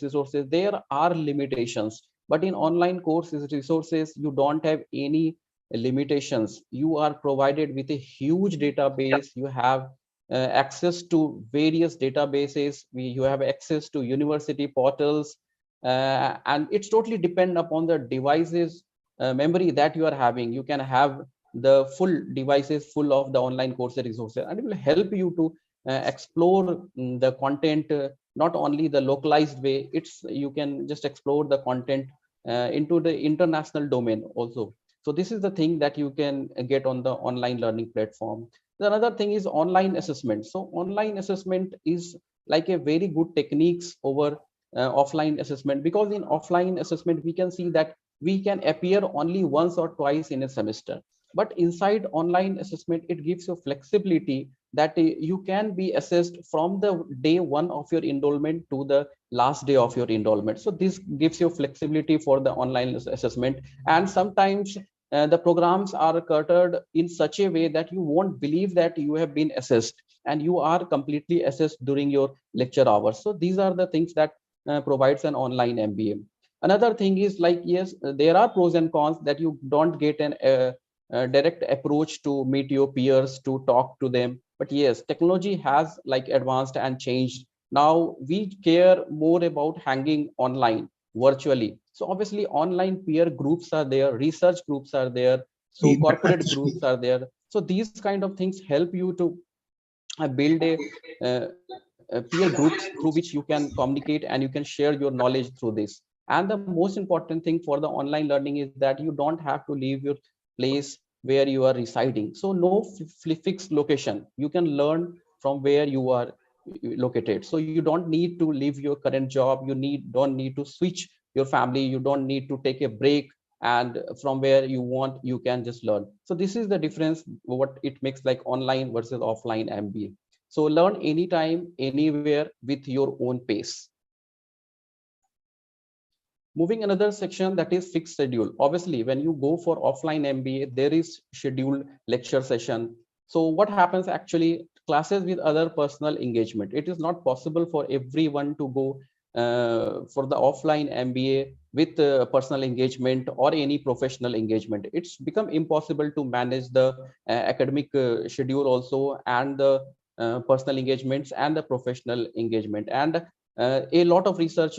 resources, there are limitations. But in online courses resources, you don't have any limitations. You are provided with a huge database. You have access to various databases. You have access to university portals, and it's totally depend upon the devices memory that you are having. You can have the full devices full of the online course resources, and it will help you to explore the content, not only the localized way. It's you can just explore the content into the international domain also. So this is the thing that you can get on the online learning platform. The another thing is online assessment. So online assessment is like a very good techniques over offline assessment, because in offline assessment we can see that we can appear only once or twice in a semester. But inside online assessment, it gives you flexibility that you can be assessed from the day one of your enrollment to the last day of your enrollment. So this gives you flexibility for the online assessment. And sometimes the programs are catered in such a way that you won't believe that you have been assessed, and you are completely assessed during your lecture hours. So these are the things that provides an online MBA. Another thing is like, yes, there are pros and cons that you don't get an direct approach to meet your peers, to talk to them. But yes, technology has like advanced and changed. Now we care more about hanging online virtually. So obviously online peer groups are there, research groups are there, so corporate groups are there. So these kind of things help you to build a peer groups through which you can communicate and you can share your knowledge through this. And the most important thing for the online learning is that you don't have to leave your place where you are residing. So no fixed location. You can learn from where you are located. So you don't need to leave your current job. You don't need to switch your family. You don't need to take a break, and from where you want, you can just learn. So this is the difference what it makes like online versus offline MBA. So learn anytime, anywhere, with your own pace. Moving another section, that is fixed schedule. Obviously, when you go for offline MBA, there is scheduled lecture session. So what happens actually, classes with other personal engagement. It is not possible for everyone to go for the offline MBA with personal engagement or any professional engagement. It's become impossible to manage the academic schedule also, and the personal engagements and the professional engagement. And a lot of research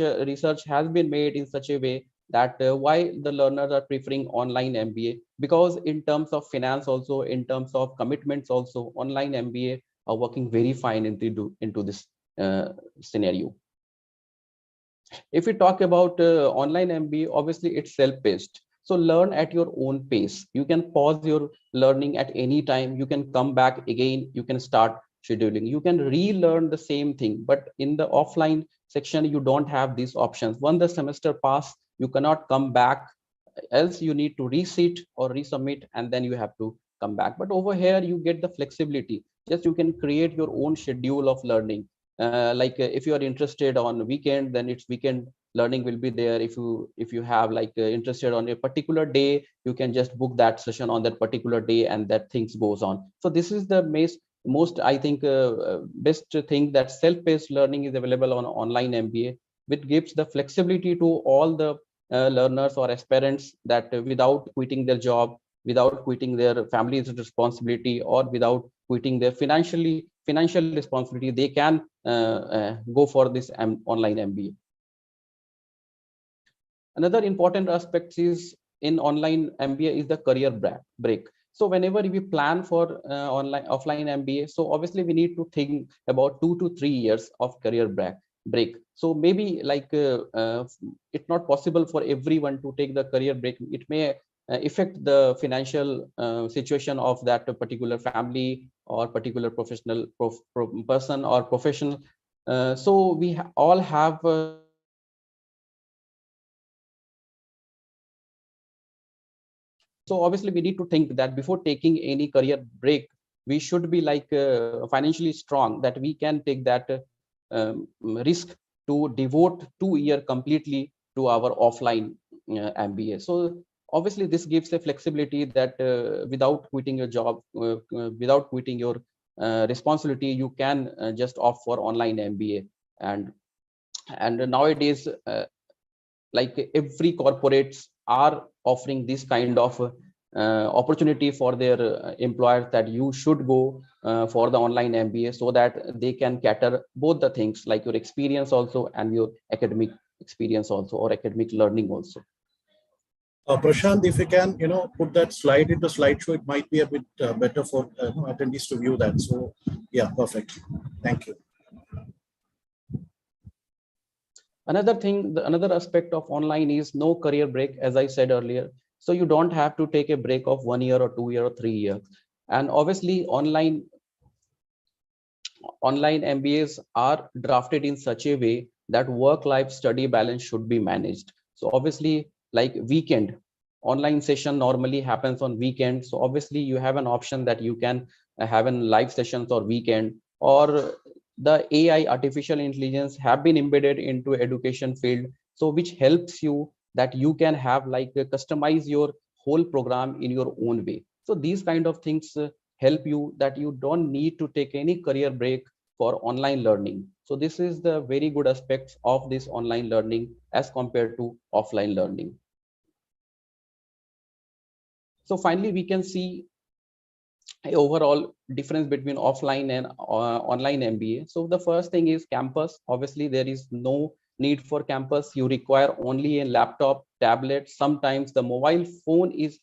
has been made in such a way that why the learners are preferring online MBA, because in terms of finance also, in terms of commitments also, online MBA are working very fine into this scenario. If we talk about online MBA, obviously it's self-paced. So learn at your own pace. You can pause your learning at any time. You can come back again. You can start scheduling. You can relearn the same thing. But in the offline section, you don't have these options. Once the semester pass, you cannot come back. Else you need to resit or resubmit, and then you have to come back. But over here, you get the flexibility. Just you can create your own schedule of learning. If you are interested on weekend, then it's weekend learning will be there. If you have like interested on a particular day, you can just book that session on that particular day, and that things goes on. So this is the most I think best thing, that self-paced learning is available on online MBA, which gives the flexibility to all the learners or aspirants, that without quitting their job, without quitting their family's responsibility, or without quitting their financial responsibility, they can go for this online MBA. Another important aspect is in online MBA is the career break. So whenever we plan for offline MBA, so obviously we need to think about 2 to 3 years of career break. So maybe like it's not possible for everyone to take the career break. It may affect the financial situation of that particular family or particular professional person or professional. So we all have so obviously we need to think that before taking any career break, we should be like financially strong, that we can take that risk to devote 2 years completely to our offline MBA. So obviously this gives a flexibility that without quitting your job, without quitting your responsibility, you can just opt for online MBA. And And nowadays, like every corporates are offering this kind of opportunity for their employers, that you should go for the online MBA, so that they can cater both the things, like your experience also and your academic experience also, or academic learning also. Prashant, if you can, put that slide into slideshow, it might be a bit better for attendees to view that. So, yeah, perfect. Thank you. Another thing, another aspect of online is no career break, as I said earlier. So you don't have to take a break of 1 year or 2 year or 3 years. And obviously, online MBAs are drafted in such a way that work-life study balance should be managed. So obviously, like weekend, online session normally happens on weekend. So obviously, you have an option that you can have an live sessions or weekend, or the AI, artificial intelligence, have been embedded into education field. So which helps you that you can have like customize your whole program in your own way. So these kind of things help you that you don't need to take any career break for online learning. So this is the very good aspects of this online learning as compared to offline learning. So finally, we can see a overall difference between offline and online MBA. So the first thing is campus. Obviously, there is no need for campus. You require only a laptop, tablet. Sometimes the mobile phone is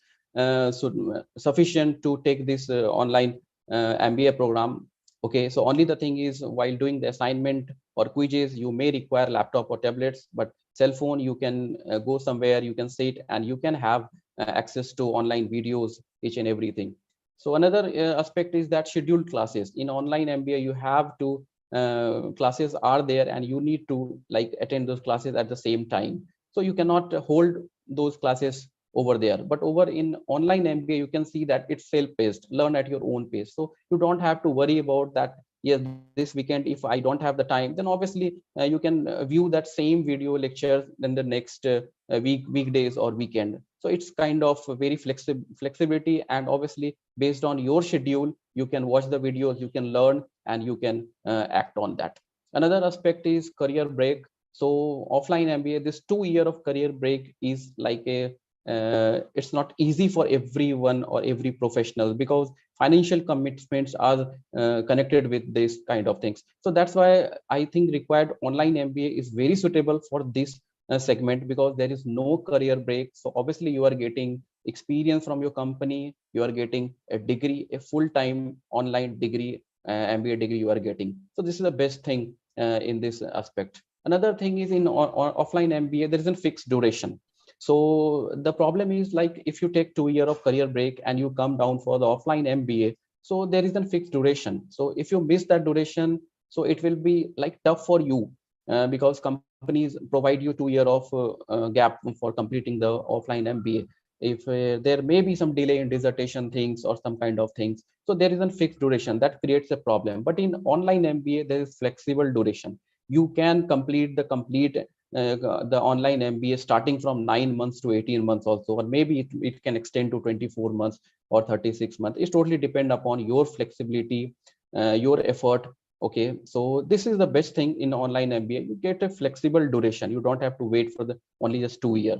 sufficient to take this online MBA program. Okay, so only the thing is, while doing the assignment or quizzes, you may require laptop or tablets, but cell phone, you can go somewhere, you can sit and you can have access to online videos, each and everything. So another aspect is that scheduled classes in online MBA. You have to classes are there, and you need to like attend those classes at the same time. So you cannot hold those classes over there. But over in online MBA, you can see that it's self-paced, learn at your own pace. So you don't have to worry about that. Yes, this weekend, if I don't have the time, then obviously you can view that same video lecture in the next weekdays or weekend. So it's kind of very flexibility, and obviously based on your schedule, you can watch the videos, you can learn, and you can act on that. Another aspect is career break. So offline MBA, this 2 year of career break is like a it's not easy for everyone or every professional, because financial commitments are connected with this kind of things. So that's why I think required online MBA is very suitable for this segment, because there is no career break. So obviously you are getting experience from your company, you are getting a degree, a full-time online degree, MBA degree you are getting. So this is the best thing in this aspect. Another thing is in offline MBA, there isn't fixed duration. So the problem is, like if you take 2 year of career break and you come down for the offline MBA, so there isn't fixed duration. So if you miss that duration, so it will be like tough for you, because companies provide you 2 year of gap for completing the offline MBA. If there may be some delay in dissertation things or some kind of things, so there isn't fixed duration, that creates a problem. But in online MBA, there is flexible duration. You can complete the online MBA starting from 9 months to 18 months also, or maybe it can extend to 24 months or 36 months. It's totally depend upon your flexibility, your effort. Okay, so this is the best thing in online MBA. You get a flexible duration. You don't have to wait for the only just 2 year.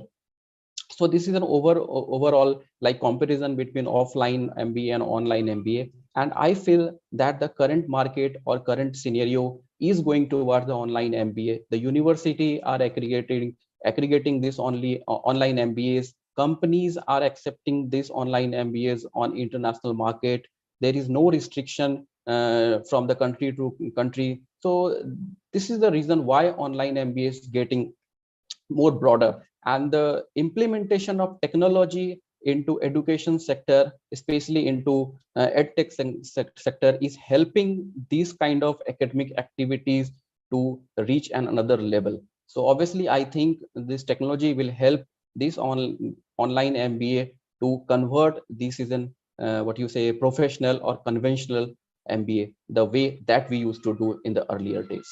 So this is an overall like comparison between offline MBA and online MBA. And I feel that the current market or current scenario is going towards the online MBA. The university are aggregating this only online MBAs. Companies are accepting this online MBAs on international market. There is no restriction from the country to country. So this is the reason why online MBA is getting more broader, and the implementation of technology into education sector, especially into edtech sector, is helping these kind of academic activities to reach another level. So obviously I think this technology will help this online MBA to convert this is an what you say professional or conventional MBA, the way that we used to do in the earlier days.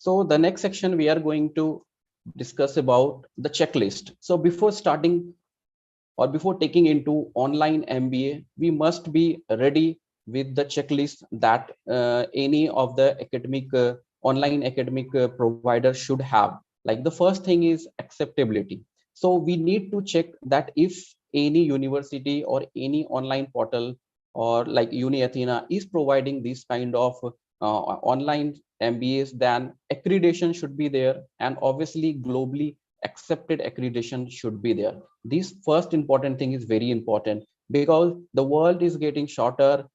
So the next section we are going to discuss about the checklist. So before starting or before taking into online MBA, we must be ready with the checklist that any of the academic online academic providers should have. Like the first thing is acceptability. So we need to check that if any university or any online portal or like UniAthena is providing this kind of online MBAs, then accreditation should be there, and obviously globally accepted accreditation should be there. This first important thing is very important because the world is getting shorter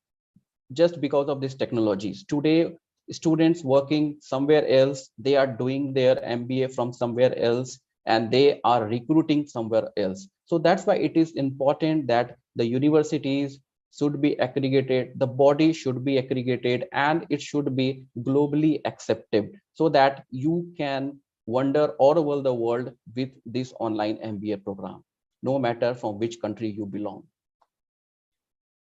just because of these technologies. Today, students working somewhere else, they are doing their MBA from somewhere else, and they are recruiting somewhere else. So that's why it is important that the universities should be accredited, the body should be accredited, and it should be globally accepted so that you can wander all over the world with this online MBA program, no matter from which country you belong.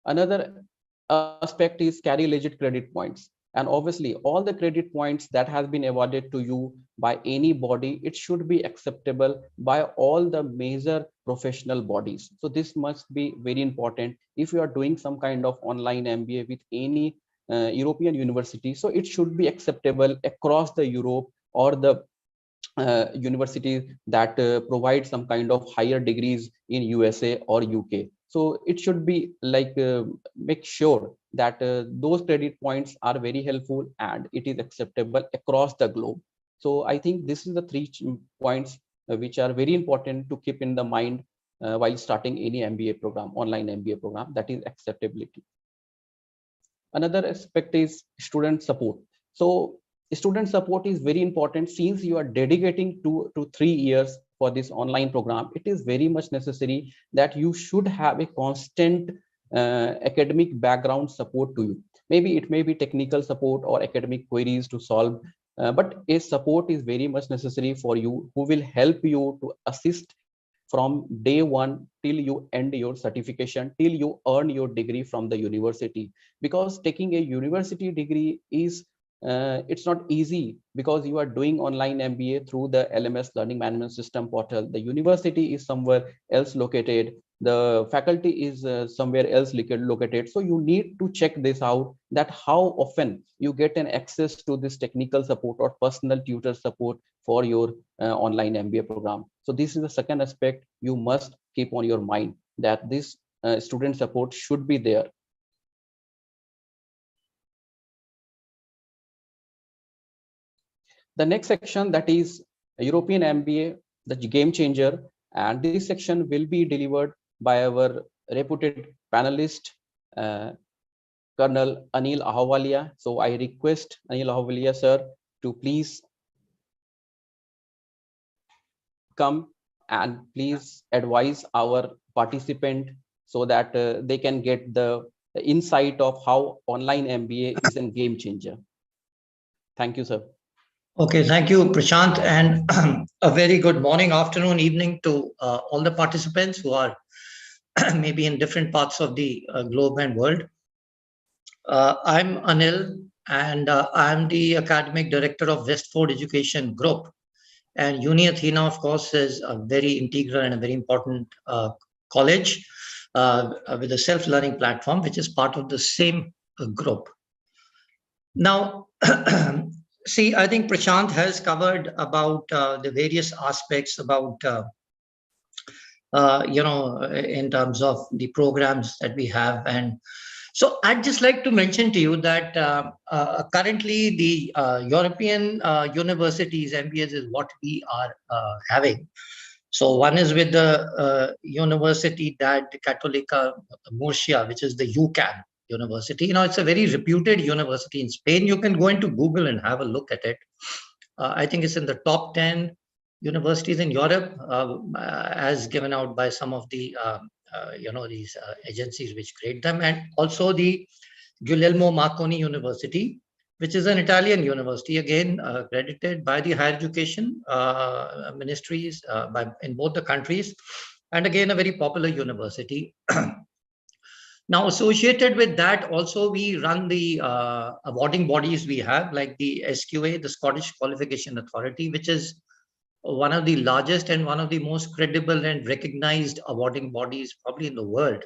Another aspect is carry legit credit points. And obviously, all the credit points that has been awarded to you by any body, it should be acceptable by all the major professional bodies. So this must be very important if you are doing some kind of online MBA with any European university. So it should be acceptable across the Europe or the universities that provide some kind of higher degrees in USA or UK. So it should be like make sure that those credit points are very helpful and it is acceptable across the globe. So I think this is the three points which are very important to keep in the mind while starting any MBA program, online MBA program, that is acceptability. Another aspect is student support. So student support is very important since you are dedicating 2 to 3 years for this online program. It is very much necessary that you should have a constant academic background support to you. Maybe it may be technical support or academic queries to solve, but a support is very much necessary for you who will help you to assist from day one till you end your certification, till you earn your degree from the university. Because taking a university degree is it's not easy because you are doing online MBA through the LMS learning management system portal. The university is somewhere else located, the faculty is somewhere else located. So you need to check this out, that how often you get an access to this technical support or personal tutor support for your online MBA program. So this is the second aspect you must keep on your mind, that this student support should be there. The next section, that is European MBA, the game changer, and this section will be delivered by our reputed panelist, uh, Colonel Anil Ahluwalia. So I request Anil Ahluwalia sir to please come and please advise our participant so that they can get the insight of how online MBA is a game changer. Thank you, sir. Okay, thank you, Prashant, and a very good morning, afternoon, evening to all the participants who are maybe in different parts of the globe and world. I'm Anil, and I'm the academic director of Westford Education Group. And UniAthena, of course, is a very integral and a very important college with a self-learning platform, which is part of the same group. Now, see, I think Prashant has covered about the various aspects about, in terms of the programs that we have. And so I'd just like to mention to you that currently the European universities, MBAs, is what we are having. So one is with the University that Católica Murcia, which is the UCAM university. You know, it's a very reputed university in Spain. You can go into Google and have a look at it. I think it's in the top 10 universities in Europe, as given out by some of the these agencies which create them, and also the Guglielmo Marconi University, which is an Italian university, again accredited by the higher education ministries in both the countries, and again a very popular university. Now, associated with that, also we run the awarding bodies we have, like the SQA, the Scottish Qualification Authority, which is one of the largest and one of the most credible and recognized awarding bodies probably in the world,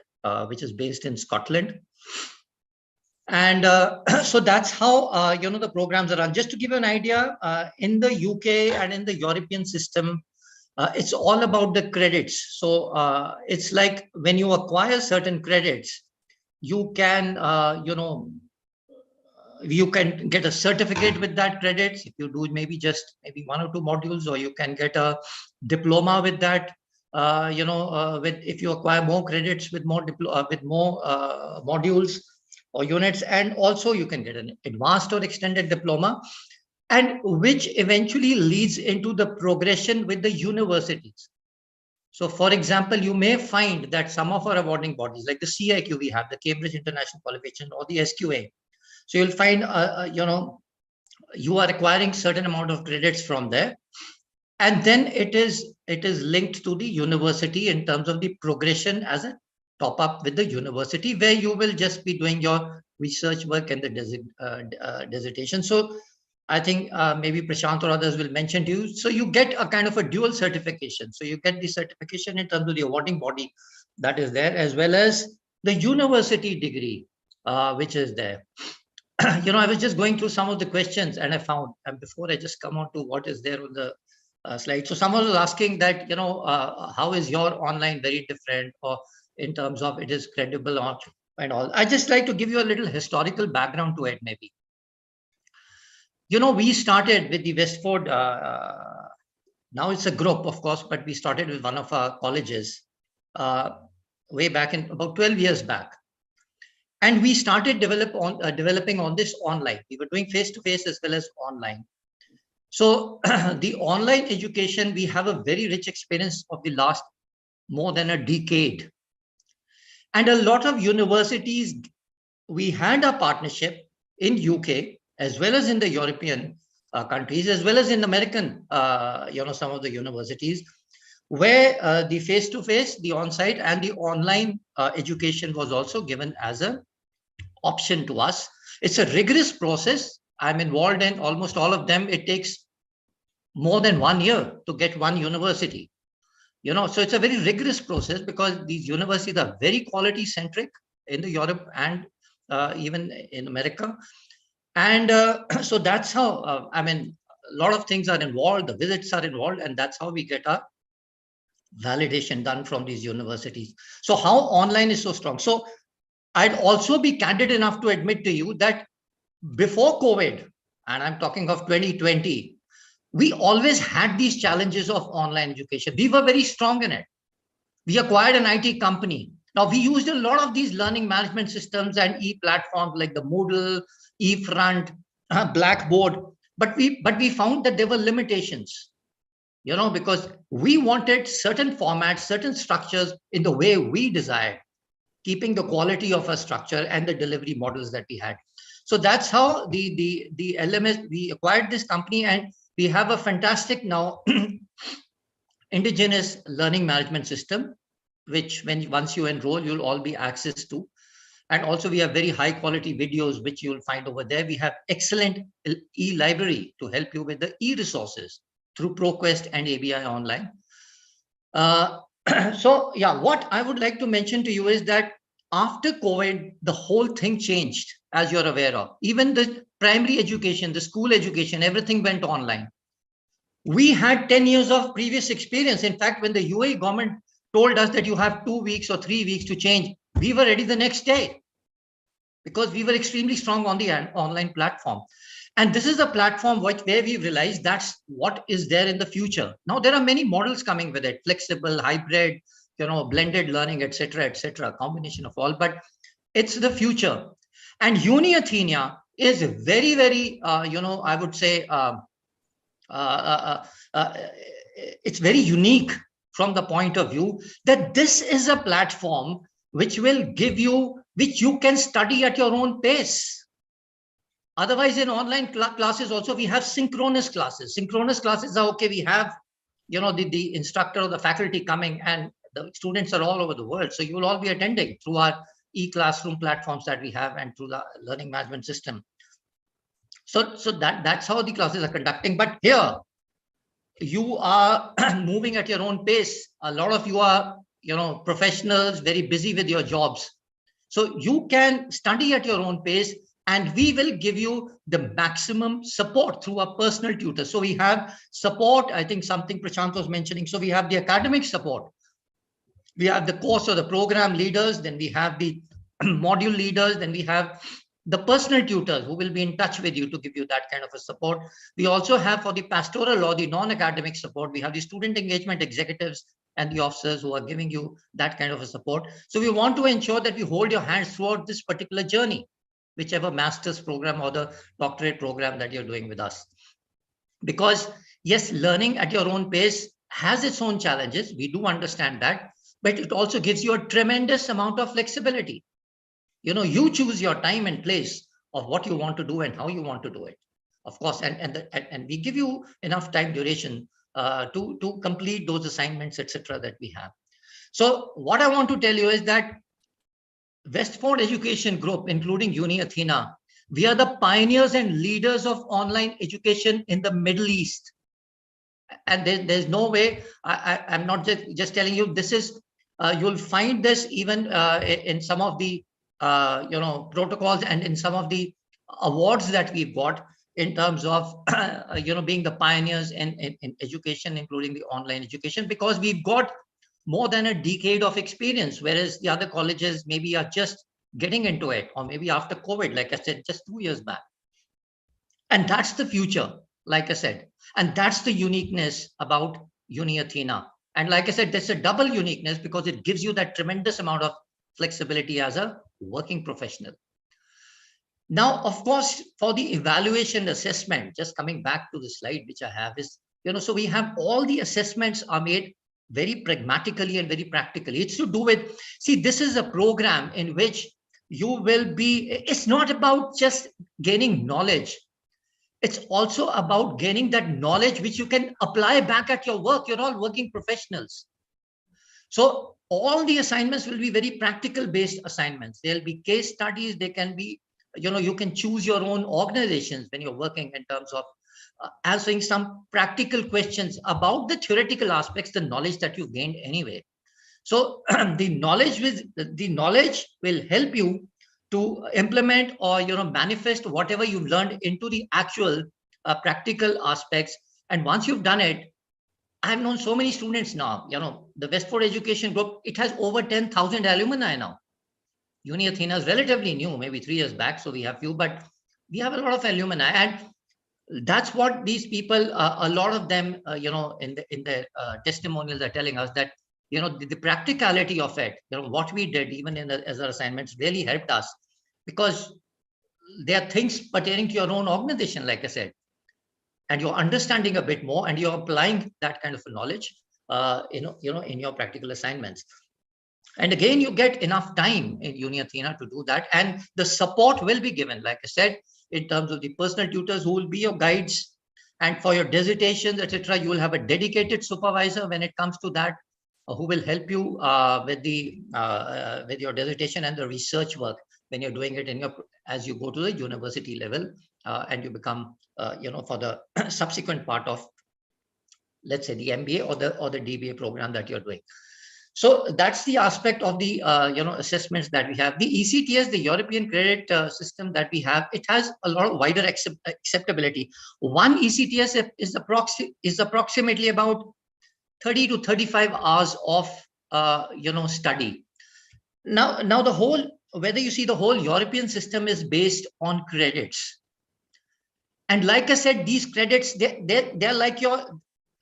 which is based in Scotland. And so that's how the programs are run. Just to give you an idea, in the UK and in the European system, it's all about the credits. So it's like when you acquire certain credits, you can you can get a certificate with that credits if you do maybe maybe 1 or 2 modules, or you can get a diploma with that. With if you acquire more credits with more modules or units, and also you can get an advanced or extended diploma, and which eventually leads into the progression with the universities. So, for example, you may find that some of our awarding bodies, like the CIQ we have, the Cambridge International Qualification, or the SQA. So you'll find, you are acquiring certain amount of credits from there, and then it is linked to the university in terms of the progression as a top up with the university, where you will just be doing your research work and the dissertation. So I think maybe Prashant or others will mention to you. So you get a kind of a dual certification. So you get the certification in terms of the awarding body that is there, as well as the university degree, which is there. I was just going through some of the questions, and I found, and before I just come on to what is there on the slide. So someone was asking that, how is your online very different, or in terms of it is credible or and all. I just like to give you a little historical background to it, maybe. We started with the Westford, now it's a group, of course, but we started with one of our colleges way back in about 12 years back. And we started developing on this online. We were doing face-to-face as well as online. So the online education, we have a very rich experience of the last more than a decade. And a lot of universities, we had a partnership in UK, as well as in the European countries, as well as in American, some of the universities, where the face-to-face, the on-site, and the online education was also given as an option to us. It's a rigorous process. I'm involved in almost all of them. It takes more than 1 year to get one university. So it's a very rigorous process, because these universities are very quality centric in the Europe and even in America. And so that's how, a lot of things are involved, the visits are involved, and that's how we get our validation done from these universities. So how online is so strong. So I'd also be candid enough to admit to you that before COVID, and I'm talking of 2020, we always had these challenges of online education. We were very strong in it. We acquired an IT company. Now, we used a lot of these learning management systems and e-platforms like the Moodle, eFront, Blackboard, but we found that there were limitations, because we wanted certain formats, certain structures in the way we desired, keeping the quality of a structure and the delivery models that we had. So that's how the LMS, we acquired this company, and we have a fantastic now indigenous learning management system, which once you enroll, you'll all be access to. And also we have very high quality videos, which you'll find over there. We have excellent e-library to help you with the e-resources through ProQuest and ABI Online. So yeah, what I would like to mention to you is that after COVID, the whole thing changed, as you're aware of. Even the primary education, the school education, everything went online. We had 10 years of previous experience. In fact, when the UAE government told us that you have 2 weeks or 3 weeks to change, we were ready the next day, because we were extremely strong on the online platform. And this is a platform where we realized that's what is there in the future. Now, there are many models coming with it: flexible, hybrid, blended learning, etc., combination of all, but it's the future. And UniAthena is very, very, I would say, it's very unique from the point of view that this is a platform which will give you, which you can study at your own pace. Otherwise, in online classes also, we have synchronous classes. Synchronous classes are okay. We have, the instructor or the faculty coming, and the students are all over the world. So you will all be attending through our e-classroom platforms that we have and through the learning management system. So that's how the classes are conducting. But here, you are moving at your own pace. A lot of you are, professionals, very busy with your jobs. So you can study at your own pace, and we will give you the maximum support through a personal tutor. So we have support, I think something Prashant was mentioning. So we have the academic support. We have the course or the program leaders, then we have the module leaders, then we have the personal tutors who will be in touch with you to give you that kind of a support. We also have for the pastoral or the non-academic support, we have the student engagement executives and the officers who are giving you that kind of a support. So we want to ensure that we hold your hands throughout this particular journey, whichever master's program or the doctorate program that you're doing with us. Because yes, learning at your own pace has its own challenges. We do understand that, but it also gives you a tremendous amount of flexibility. You choose your time and place of what you want to do and how you want to do it, of course, and we give you enough time duration to complete those assignments, etc., that we have. So what I want to tell you is that Westford Education Group, including UniAthena, we are the pioneers and leaders of online education in the Middle East. And there's no way, I'm not just telling you, this is, you'll find this even in some of the protocols and in some of the awards that we've got in terms of being the pioneers in education, including the online education, because we've got more than a decade of experience, whereas the other colleges maybe are just getting into it, or maybe after COVID, like I said, just 2 years back. And that's the future, like I said, and that's the uniqueness about UniAthena. And like I said, there's a double uniqueness because it gives you that tremendous amount of flexibility as a working professional. Now, of course, for the evaluation assessment, just coming back to the slide which I have is, so we have all the assessments are made very pragmatically and very practically. It's to do with, see, this is a program in which you will be, it's not about just gaining knowledge. It's also about gaining that knowledge which you can apply back at your work. You're all working professionals. So all the assignments will be very practical based assignments. There'll be case studies. They can be, you can choose your own organizations when you're working in terms of answering some practical questions about the theoretical aspects, the knowledge that you've gained anyway. So the knowledge will help you to implement or manifest whatever you've learned into the actual practical aspects. And once you've done it, I've known so many students now. The Westford Education Group, it has over 10,000 alumni now. UniAthena is relatively new, maybe 3 years back, so we have few, but we have a lot of alumni, and that's what these people, a lot of them, in the testimonials are telling us that the practicality of it, what we did even as our assignments really helped us, because there are things pertaining to your own organization, like I said, and you're understanding a bit more and you're applying that kind of knowledge in your practical assignments. And again, you get enough time in UniAthena to do that, and the support will be given, like I said, in terms of the personal tutors who will be your guides, and for your dissertations, etc., you will have a dedicated supervisor when it comes to that, who will help you with your dissertation and the research work when you're doing it as you go to the university level, and you become for the subsequent part of, let's say, the MBA or the DBA program that you're doing. So that's the aspect of the assessments that we have. The ECTS, the European credit system that we have, it has a lot of wider acceptability. One ECTS is approximately about 30 to 35 hours of study. Now the whole, whether you see, the whole European system is based on credits, and like I said, these credits, they're like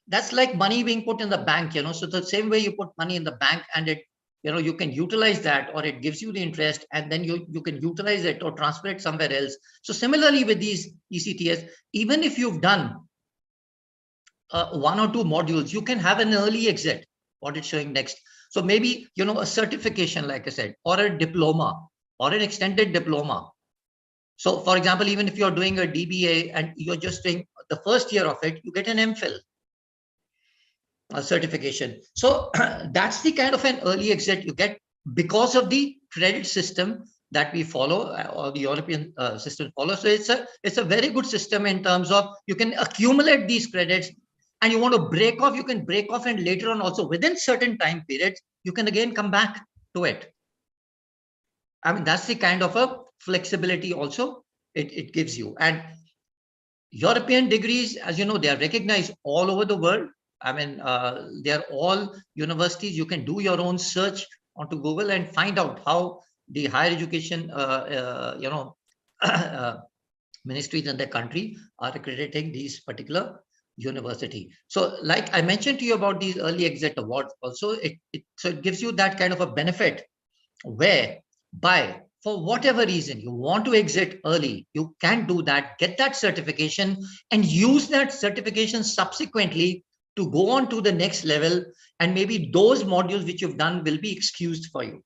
that's like money being put in the bank, so the same way you put money in the bank and it, you can utilize that, or it gives you the interest, and then you can utilize it or transfer it somewhere else. So similarly with these ECTS, even if you've done 1 or 2 modules, you can have an early exit, what it's showing next. So maybe, a certification, like I said, or a diploma or an extended diploma. So for example, even if you're doing a DBA and you're just doing the first year of it, you get an MPhil certification. So that's the kind of an early exit you get because of the credit system that we follow, or the European system follows. So it's a very good system in terms of you can accumulate these credits, and you want to break off, you can break off, and later on also within certain time periods, you can again come back to it. I mean, that's the kind of a flexibility also it gives you. And European degrees, as you know, they are recognized all over the world. I mean, they are all universities. You can do your own search onto Google and find out how the higher education, ministries in the country are accrediting these particular university. So like I mentioned to you about these early exit awards also, so it gives you that kind of a benefit where by for whatever reason you want to exit early, you can do that, get that certification, and use that certification subsequently to go on to the next level, and maybe those modules which you've done will be excused for you.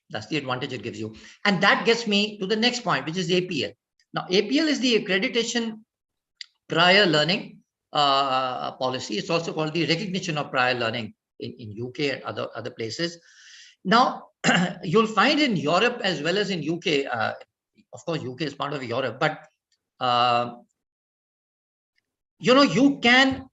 That's the advantage it gives you. And that gets me to the next point, which is APL. Now, APL is the accreditation prior learning policy. It's also called the recognition of prior learning in UK and other places. Now, you'll find in Europe as well as in UK, of course, UK is part of Europe, but you can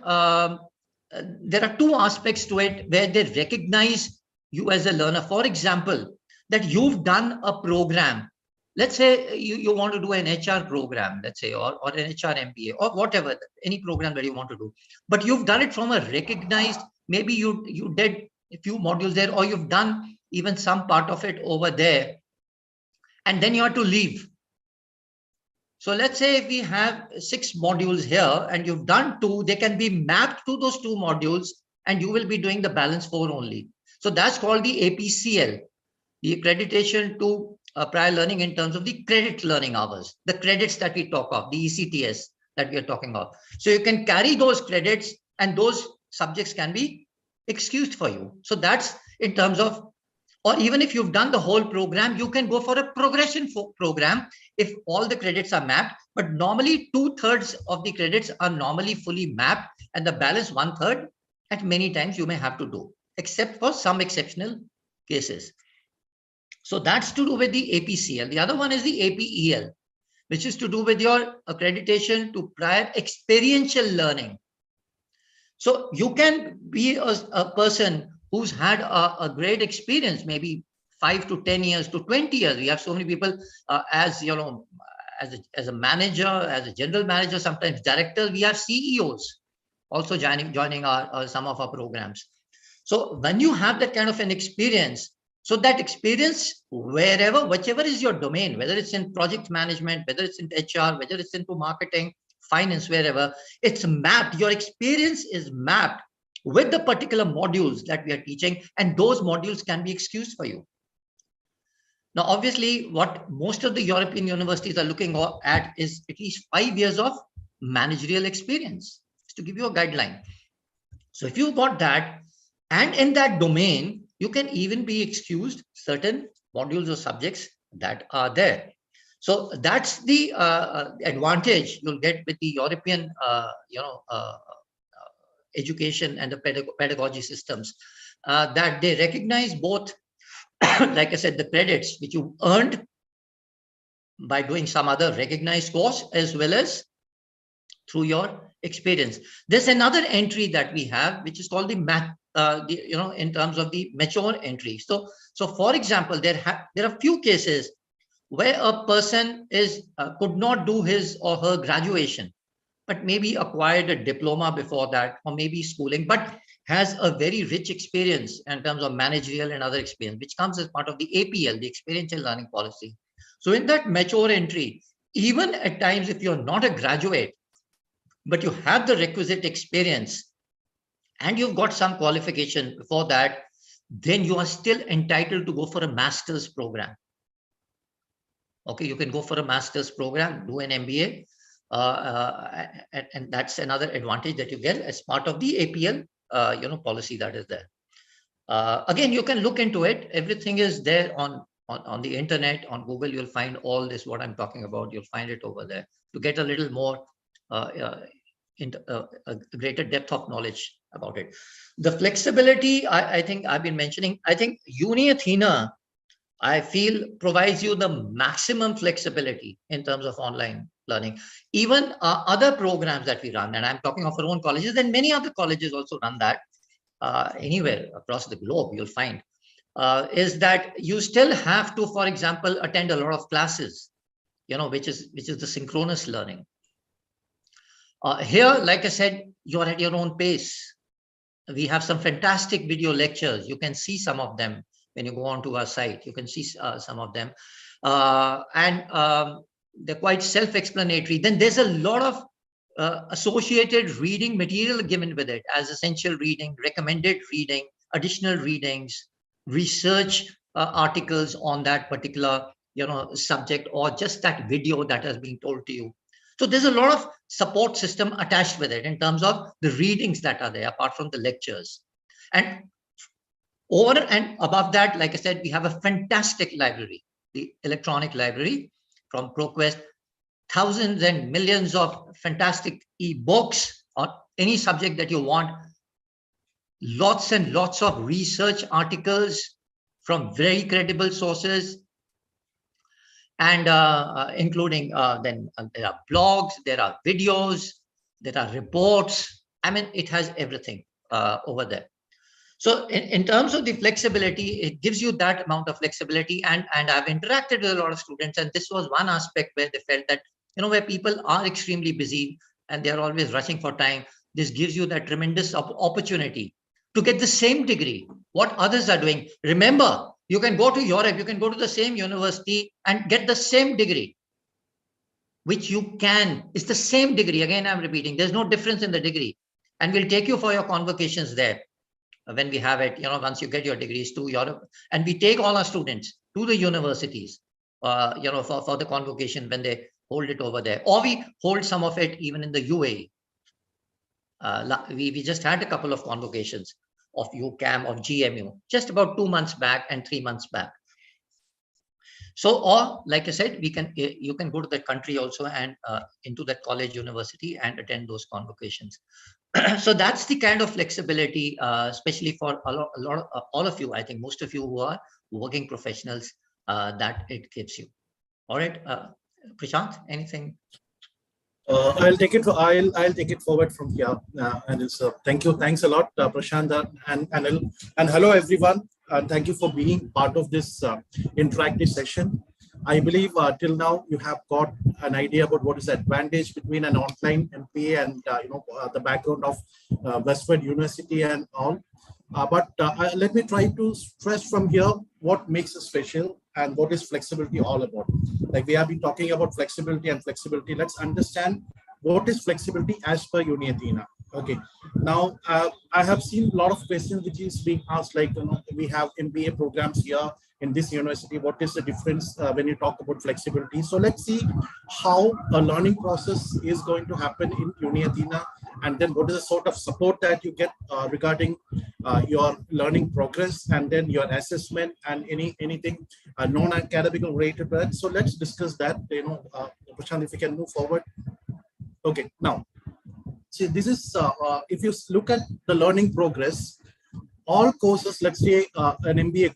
there are two aspects to it where they recognize you as a learner. For example, that you've done a program. Let's say you want to do an HR program, let's say, or an HR MBA, or whatever, any program that you want to do. But you've done it from a recognized, maybe you did a few modules there, or you've done even some part of it over there, and then you have to leave. So let's say if we have 6 modules here and you've done 2, they can be mapped to those 2 modules, and you will be doing the balance 4 only. So that's called the APCL, the accreditation to prior learning in terms of the credit learning hours, the credits that we talk of, the ECTS that we are talking of. So you can carry those credits, and those subjects can be excused for you. So that's in terms of, or even if you've done the whole program, you can go for a progression program if all the credits are mapped. But normally 2/3 of the credits are normally fully mapped, and the balance 1/3 at many times you may have to do, except for some exceptional cases. So that's to do with the APCL. The other one is the APEL, which is to do with your accreditation to prior experiential learning. So you can be a person who's had a great experience, maybe 5 to 10 years to 20 years. We have so many people as a manager, as a general manager, sometimes director. We have CEOs also joining some of our programs. So when you have that kind of an experience, so that experience, whichever is your domain, whether it's in project management, whether it's in HR, whether it's into marketing, finance, wherever, it's mapped. Your experience is mapped with the particular modules that we are teaching, and those modules can be excused for you. Now, obviously, what most of the European universities are looking at is at least 5 years of managerial experience, just to give you a guideline. So if you got that, and in that domain, you can even be excused certain modules or subjects that are there. So that's the advantage you'll get with the European, education and the pedagogy systems, that they recognize both, like I said, the credits which you earned by doing some other recognized course, as well as through your experience. There's another entry that we have, which is called the in terms of the mature entry. So for example, there are few cases where a person could not do his or her graduation, but maybe acquired a diploma before that, or maybe schooling, but has a very rich experience in terms of managerial and other experience, which comes as part of the APL, the experiential learning policy. So in that mature entry, even at times if you're not a graduate, but you have the requisite experience and you've got some qualification before that, then you are still entitled to go for a master's program. Okay, you can go for a master's program, do an MBA, and that's another advantage that you get as part of the APL, policy that is there. Again, you can look into it. Everything is there on the internet, on Google. You'll find all this, what I'm talking about. You'll find it over there to get a little more, a greater depth of knowledge about it. The flexibility, I think I've been mentioning, I think UniAthena, I feel, provides you the maximum flexibility in terms of online learning. Even other programs that we run, and I'm talking of our own colleges, and many other colleges also run that anywhere across the globe, you'll find, is that you still have to, for example, attend a lot of classes, which is the synchronous learning. Here, like I said, you're at your own pace. We have some fantastic video lectures. You can see some of them when you go onto our site. You can see some of them. And they're quite self-explanatory. Then there's a lot of associated reading material given with it as essential reading, recommended reading, additional readings, research articles on that particular subject, or just that video that has been told to you. So there's a lot of support system attached with it in terms of the readings that are there, apart from the lectures. And over and above that, like I said, we have a fantastic library, the electronic library from ProQuest, thousands and millions of fantastic e-books on any subject that you want, lots and lots of research articles from very credible sources, and including then there are blogs, there are videos, there are reports. I mean, it has everything over there. So in terms of the flexibility, it gives you that amount of flexibility. And I've interacted with a lot of students, and this was one aspect where they felt that, where people are extremely busy and they're always rushing for time, this gives you that tremendous opportunity to get the same degree, what others are doing. Remember, you can go to Europe, you can go to the same university and get the same degree, which you can. It's the same degree. Again, I'm repeating, there's no difference in the degree. And we'll take you for your convocations there when we have it, once you get your degrees to Europe. And we take all our students to the universities, for the convocation when they hold it over there. Or we hold some of it even in the UAE. We just had a couple of convocations of UCAM, of GMU, just about 2 months back and 3 months back. So, or like I said, you can go to that country also and into that college, university, and attend those convocations. So that's the kind of flexibility, especially for all of you. I think most of you who are working professionals, that it gives you. All right, Prashant, anything? I'll take it forward from here. And thank you. Thanks a lot, Prashant and Anil. And hello, everyone. Thank you for being part of this interactive session. I believe till now you have got an idea about what is the advantage between an online MBA and the background of Westwood University and all. But let me try to stress from here what makes it special and what is flexibility all about. Like we have been talking about flexibility and flexibility. Let's understand what is flexibility as per UniAthena. Okay. Now, I have seen a lot of questions which is being asked, like, we have MBA programs here in this university. What is the difference when you talk about flexibility? So let's see how a learning process is going to happen in UniAthena, and then what is the sort of support that you get regarding your learning progress, and then your assessment and anything non-academic related to that. So let's discuss that. Prashant, if you can move forward. Okay, now. See, this is, if you look at the learning progress, all courses, let's say an MBA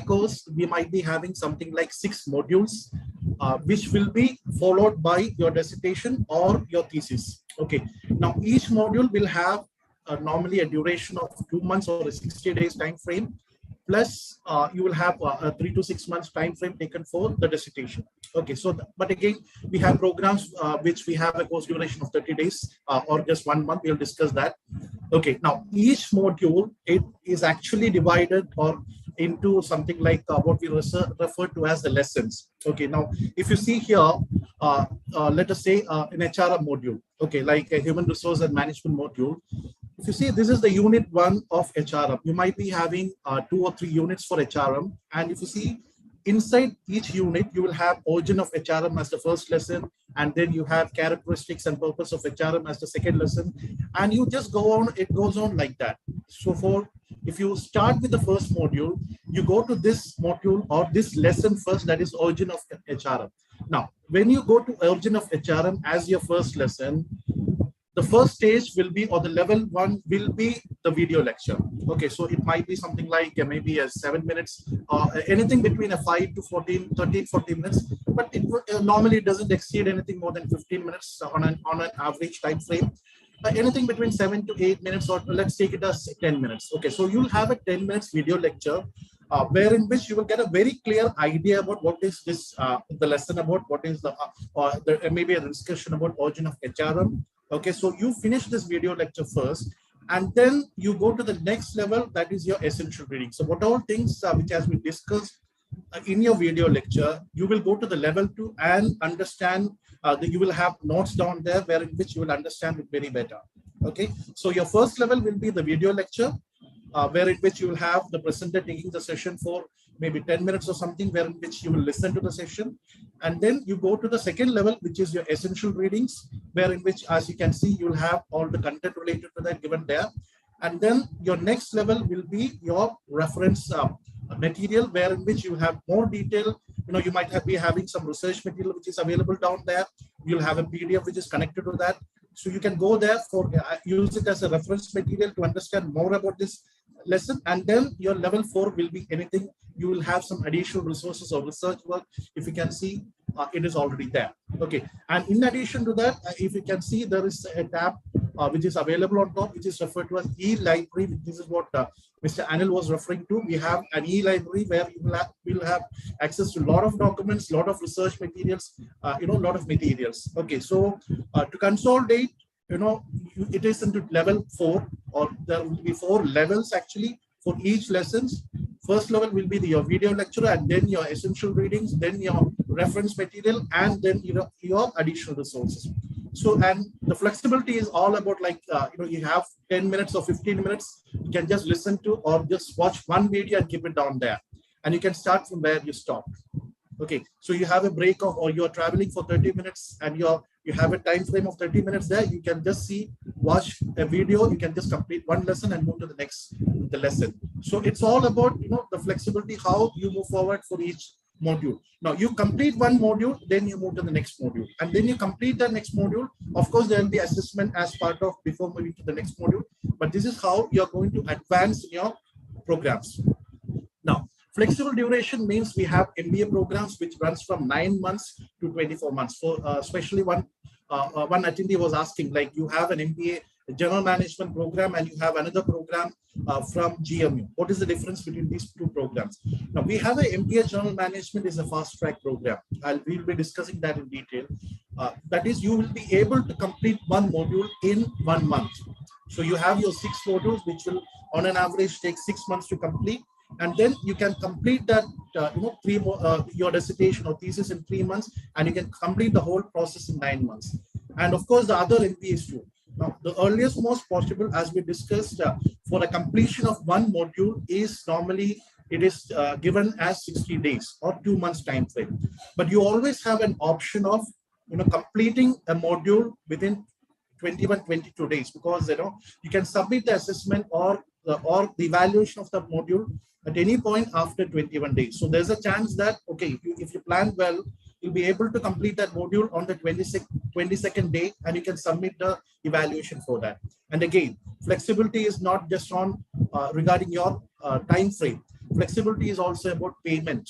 course, we might be having something like 6 modules, which will be followed by your dissertation or your thesis. Okay. Now, each module will have normally a duration of 2 months or a 60 days time frame. Plus, you will have a 3 to 6 months time frame taken for the dissertation. Okay, so but again, we have programs which we have a course duration of 30 days or just 1 month. We'll discuss that. Okay, now each module, it is actually divided or into something like what we refer to as the lessons. Okay, now if you see here, let us say an HRM module. Okay, like a human resource and management module. If you see, this is the unit 1 of HRM. You might be having 2 or 3 units for HRM. And if you see, inside each unit, you will have origin of HRM as the first lesson. And then you have characteristics and purpose of HRM as the second lesson. And you just go on, it goes on like that. So if you start with the first module, you go to this module or this lesson first, that is origin of HRM. Now, when you go to origin of HRM as your first lesson, the first stage will be, or the level 1 will be the video lecture. Okay, so it might be something like maybe a 7 minutes, or anything between a 5 to 14, 13, 14 minutes, but it normally it doesn't exceed anything more than 15 minutes on an average time frame. Anything between 7 to 8 minutes, or let's take it as 10 minutes. Okay, so you'll have a 10 minutes video lecture, wherein which you will get a very clear idea about what is this, the lesson about, what is the, maybe a discussion about origin of HRM. Okay, so you finish this video lecture first, and then you go to the next level, that is your essential reading. So what all things which has been discussed in your video lecture, you will go to the level 2 and understand, that you will have notes down there, where in which you will understand it very better. Okay, so your first level will be the video lecture, where in which you will have the presenter taking the session for maybe 10 minutes or something, where in which you will listen to the session. And then you go to the second level, which is your essential readings, where in which, as you can see, you will have all the content related to that given there. And then your next level will be your reference material, where in which you have more detail. You know, you might be having some research material which is available down there. You'll have a PDF which is connected to that. So you can go there for use it as a reference material to understand more about this lesson. And then your level 4 will be anything. You will have some additional resources or research work. If you can see, it is already there. Okay. And in addition to that, if you can see, there is a tab which is available on top, which is referred to as e-library. This is what Mr. Anil was referring to. We have an e-library where you will have access to a lot of documents, a lot of research materials, a lot of materials. Okay, so to consolidate, it is into level 4, or there will be 4 levels actually for each lessons. First level will be your video lecture, and then your essential readings, then your reference material, and then your additional resources. So, and the flexibility is all about, like, you have 10 minutes or 15 minutes, you can just listen to or just watch one video and keep it down there. And you can start from where you stop. Okay, so you have a break of, or you're traveling for 30 minutes and you have a time frame of 30 minutes there, you can just watch a video, you can just complete one lesson and move to the lesson. So it's all about, the flexibility, how you move forward for each module. Now you complete one module, then you move to the next module, and then you complete the next module. Of course, there will be assessment as part of before moving to the next module, but this is how you're going to advance in your programs. Now, flexible duration means we have MBA programs which runs from 9 months to 24 months. So especially one attendee was asking, like, you have an MBA general management program and you have another program from GMU. What is the difference between these two programs? Now, we have an MBA general management is a fast track program. We'll be discussing that in detail. That is, you will be able to complete one module in 1 month. So you have your 6 modules, which will on an average take 6 months to complete. And then you can complete that, your dissertation or thesis in 3 months, and you can complete the whole process in 9 months. And of course, the other MBAs too. Now, the earliest most possible, as we discussed, for the completion of one module is normally it is given as 60 days or 2 months time frame. But you always have an option of completing a module within 21, 22 days, because you can submit the assessment or the evaluation of the module at any point after 21 days. So there's a chance that, okay, if you plan well, you'll be able to complete that module on the 22nd day, and you can submit the evaluation for that. And again, flexibility is not just on regarding your time frame. Flexibility is also about payment.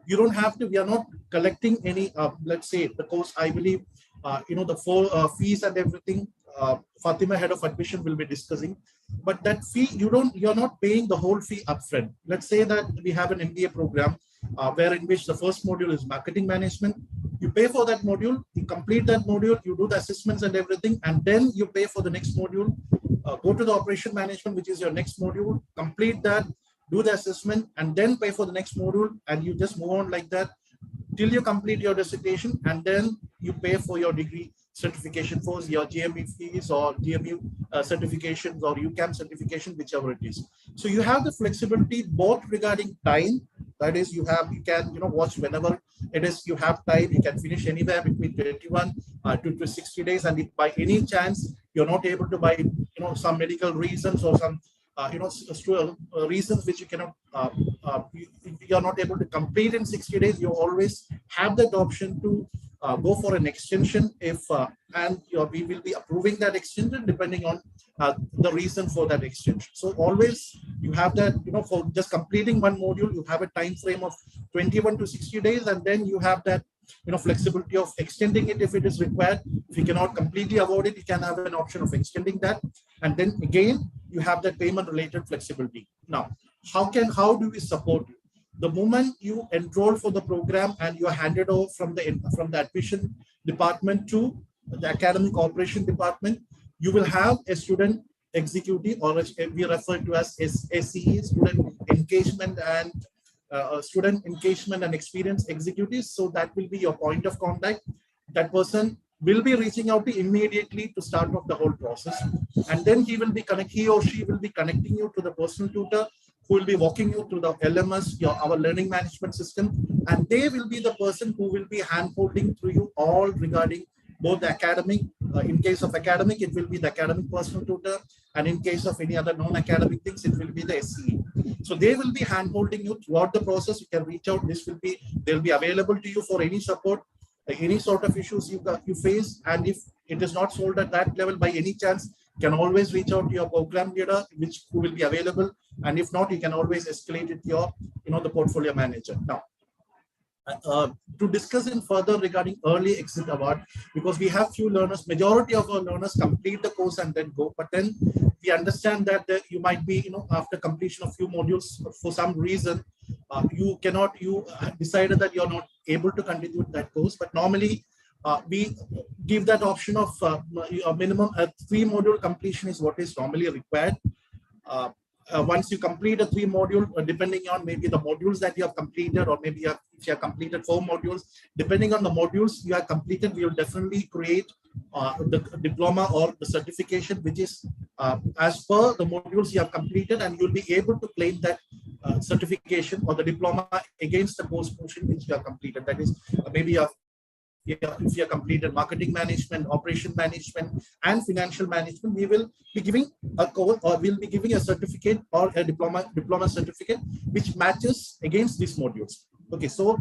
You don't have to, we are not collecting any, let's say the course, I believe, the full fees and everything, Fatima, head of admission, will be discussing. But that fee, you're not paying the whole fee upfront. Let's say that we have an MBA program where in which the first module is marketing management. You pay for that module, you complete that module, you do the assessments and everything, and then you pay for the next module. Go to the operation management, which is your next module, complete that, do the assessment, and then pay for the next module, and you just move on like that till you complete your dissertation, and then you pay for your degree certification for your GME fees or GMU certifications or UCAM certification, whichever it is. So you have the flexibility both regarding time, that is, you can watch whenever it is you have time. You can finish anywhere between 21 to 60 days, and if by any chance you're not able to, by some medical reasons or some reasons which you cannot, you're not able to complete in 60 days, you always have that option to go for an extension if and we will be approving that extension depending on the reason for that extension. So always you have that, for just completing one module, you have a time frame of 21 to 60 days, and then you have that flexibility of extending it if it is required. If you cannot completely avoid it, you can have an option of extending that, and then again you have that payment related flexibility. Now, how do we support you? The moment you enroll for the program and you are handed over from the admission department to the academic operation department, you will have a student executive, or we refer to as SCE, student engagement and experience executives. So that will be your point of contact. That person will be reaching out to you immediately to start off the whole process, and then he or she will be connecting you to the personal tutor who will be walking you through the LMS, our learning management system, and they will be the person who will be hand-holding through you all regarding both the academic. In case of academic, it will be the academic personal tutor, and in case of any other non-academic things, it will be the SCE. So they will be hand-holding you throughout the process. You can reach out. They'll be available to you for any support, any sort of issues you face, and if it is not solved at that level by any chance, you can always reach out to your program leader, who will be available, and if not, you can always escalate it to your, the portfolio manager. Now, to discuss in further regarding early exit award, because we have few learners, majority of our learners complete the course and then go, but then we understand that you might be, after completion of few modules, for some reason, you decided that you're not able to continue that course. But normally we give that option of a minimum 3 module completion is what is normally required. Once you complete a 3 module, depending on maybe the modules that you have completed, or maybe if you have completed 4 modules, depending on the modules you have completed, we will definitely create the diploma or the certification, which is as per the modules you have completed, and you'll be able to claim that certification or the diploma against the course portion which you have completed. That is, maybe if you have completed marketing management, operation management, and financial management, we will be giving a course, or we'll be giving a certificate or a diploma certificate which matches against these modules. Okay, so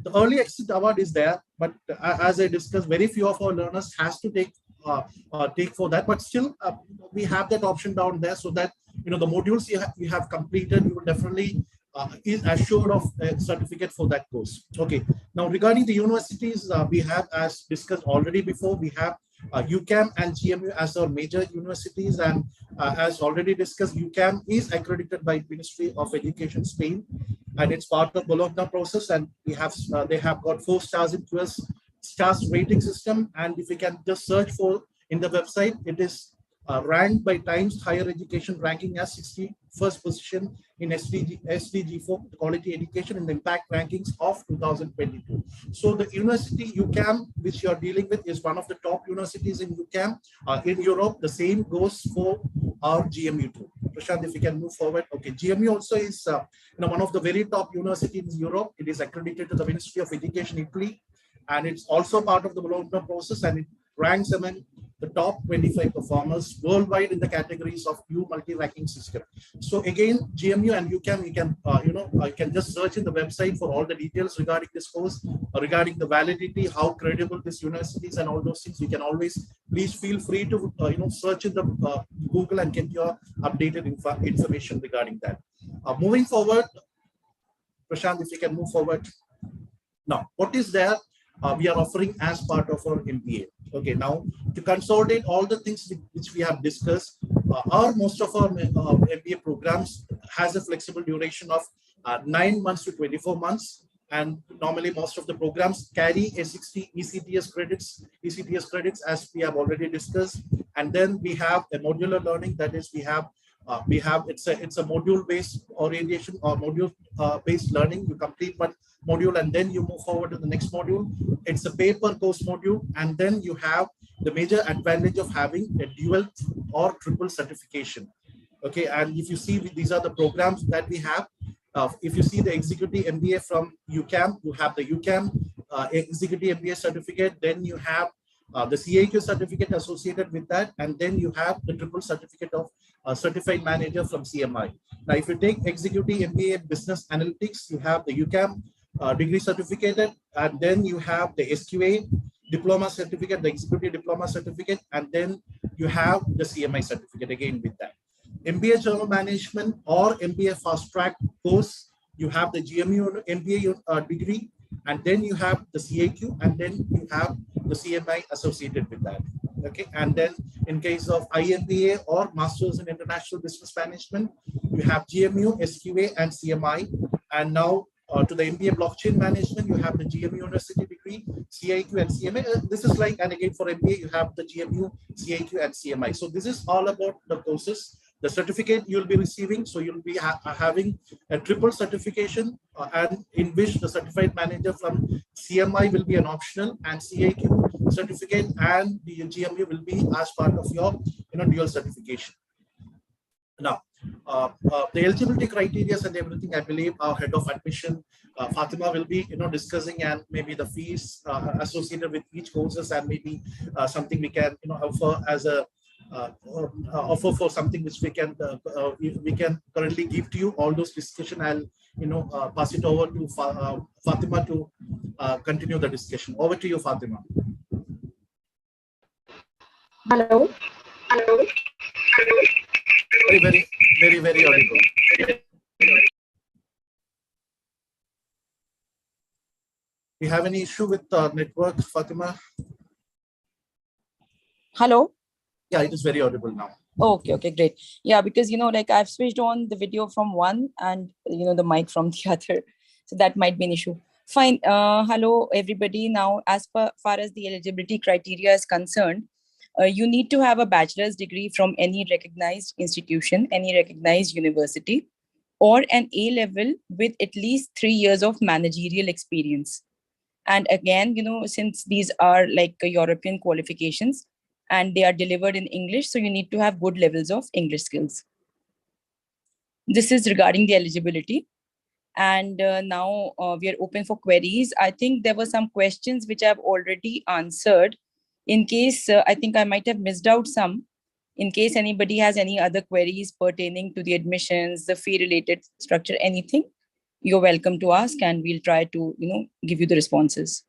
the early exit award is there, but as I discussed, very few of our learners has to take for that, but still we have that option down there, so that the modules you have completed, you will definitely is assured of a certificate for that course. Okay. Now, regarding the universities, we have, as discussed already before, we have UCAM and GMU as our major universities, and as already discussed, UCAM is accredited by Ministry of Education Spain, and it's part of Bologna process, and they have got 4 stars in 12 stars rating system. And if you can just search for in the website, it is ranked by Times Higher Education ranking as 61st position in SDG for quality education in the impact rankings of 2022. So the university UCAM, which you are dealing with, is one of the top universities in UCAM in Europe. The same goes for our GMU too. Prashant, if you can move forward. Okay, GMU also is one of the very top universities in Europe. It is accredited to the Ministry of Education Italy, and it's also part of the Bologna process, and it ranks among the top 25 performers worldwide in the categories of U multi-ranking system. So again, GMU and UCAM, you can just search in the website for all the details regarding this course, regarding the validity, how credible this universities, and all those things. You can always, please feel free to search in the Google and get your updated information regarding that. Moving forward, Prashant, if you can move forward. Now, what is there? We are offering as part of our MBA. Okay, now to consolidate all the things which we have discussed, most of our MBA programs has a flexible duration of 9 months to 24 months. And normally most of the programs carry a 60 ECTS credits, as we have already discussed. And then we have a modular learning, that is it's a module based orientation or module based learning. You complete one module and then you move forward to the next module. It's a paper course module, and then you have the major advantage of having a dual or triple certification. Okay, and if you see, these are the programs that we have. If you see the executive MBA from UCAM, you have the UCAM executive MBA certificate, then you have the CAQ certificate associated with that, and then you have the triple certificate of certified manager from CMI. Now, if you take executive MBA business analytics, you have the UCAM degree certificate, and then you have the SQA diploma certificate, the executive diploma certificate, and then you have the CMI certificate again with that. MBA General Management or MBA Fast Track course, you have the GMU MBA degree, and then you have the CAQ, and then you have the CMI associated with that. Okay, and then in case of IMBA or Masters in International Business Management, you have GMU, SQA, and CMI. And now to the MBA Blockchain Management, you have the GMU University degree, CAQ, and CMI. This is like, and again for MBA, you have the GMU, CAQ, and CMI. So this is all about the courses. The certificate you'll be receiving, so you'll be having a triple certification, and in which the certified manager from CMI will be an optional, and CAQ certificate and the GMU will be as part of your dual certification. Now, the eligibility criteria and everything, I believe our head of admission, Fatima, will be discussing, and maybe the fees associated with each courses, and maybe something we can offer as a offer for something which we can currently give to you. All those discussion, I'll pass it over to Fatima to continue the discussion. Over to you, Fatima. Hello. Hello. Very audible. We have any issue with network, Fatima? Hello. Yeah, it is very audible now. Okay, great. Yeah, because like I've switched on the video from one and the mic from the other, so that might be an issue. Fine. Hello, everybody. Now, as far as the eligibility criteria is concerned, you need to have a bachelor's degree from any recognized institution, any recognized university, or an A level with at least 3 years of managerial experience. And again, since these are like European qualifications, and they are delivered in English, so you need to have good levels of English skills. This is regarding the eligibility. And now we are open for queries. I think there were some questions which I've already answered. In case, I think I might have missed out some. In case anybody has any other queries pertaining to the admissions, the fee-related structure, anything, you're welcome to ask, and we'll try to, give you the responses.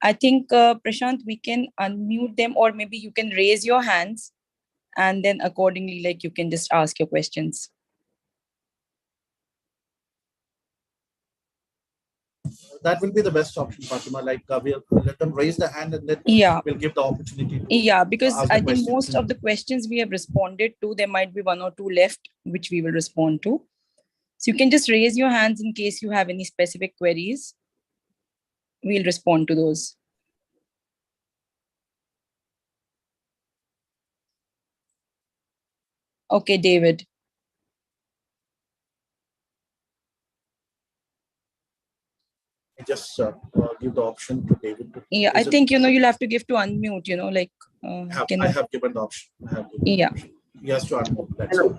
I think, Prashant, we can unmute them, or maybe you can raise your hands, and then accordingly, like you can just ask your questions. That will be the best option, Fatima. Like we'll let them raise the hand, and then we'll give the opportunity to because I think questions. Most of the questions we have responded to, there might be 1 or 2 left, which we will respond to. So you can just raise your hands in case you have any specific queries. We'll respond to those. Okay, David. Just give the option to David. I think, you'll have to give to unmute, like. I have given the option. Option. He has to unmute. Hello.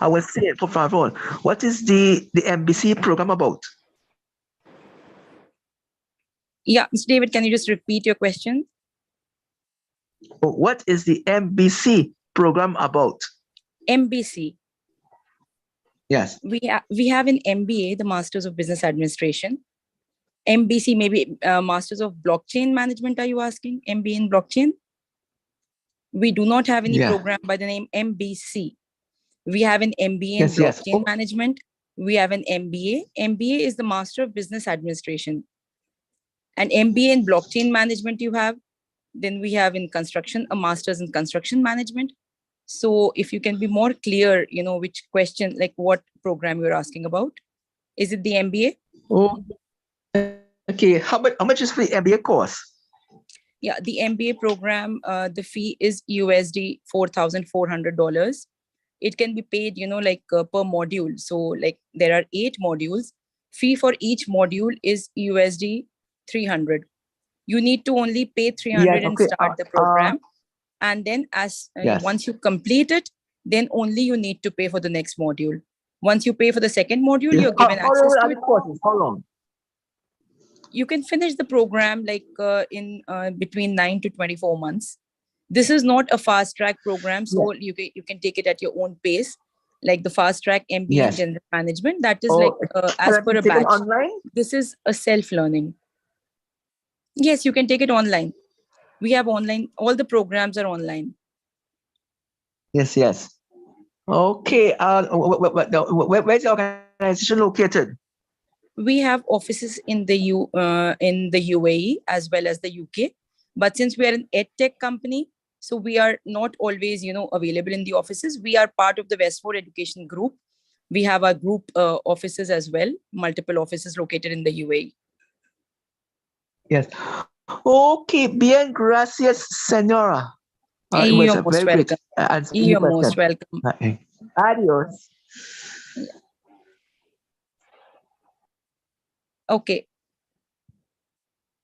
I will say, por favor, what is the MBC program about? Yeah, Mr. David, can you just repeat your question? What is the MBC program about? MBC. Yes. We have an MBA, the Masters of Business Administration. MBC, maybe Masters of Blockchain Management, are you asking? MBA in Blockchain? We do not have any program by the name MBC. We have an MBA in Blockchain Management. We have an MBA. MBA is the Master of Business Administration. An MBA in Blockchain Management you have. Then we have in construction, a Master's in Construction Management. So if you can be more clear, which question, like what program you're asking about. Is it the MBA? Oh, okay. How much is the MBA course? Yeah, the MBA program, the fee is USD $4,400. It can be paid, per module. So like there are 8 modules. Fee for each module is USD 300. You need to only pay 300 and start the program. And then once you complete it, then only you need to pay for the next module. Once you pay for the second module, you're given access to it. How long? You can finish the program like in between 9 to 24 months. This is not a fast track program, so you can take it at your own pace. like the fast track MBA in Yes. general management. That is Oh, like as can per I a take it batch. online? This is a self-learning. Yes, you can take it online. We have online, all the programs are online. Yes, yes. Okay. Where's the organization located? We have offices in the UAE as well as the UK. But since we are an edtech company, so we are not always, available in the offices. We are part of the Westford Education Group. We have our group offices as well, multiple offices located in the UAE. Yes. Okay. Bien gracias, senora. It was You're a most very great welcome. answer. You're most welcome. Okay. Adios. Okay.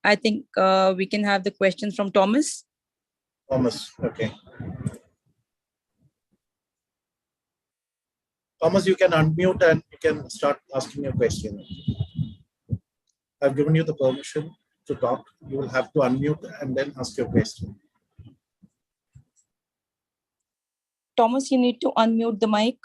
I think we can have the questions from Thomas. Thomas, okay. Thomas, you can unmute and you can start asking your question. I've given you the permission to talk. You will have to unmute and then ask your question. Thomas, you need to unmute the mic.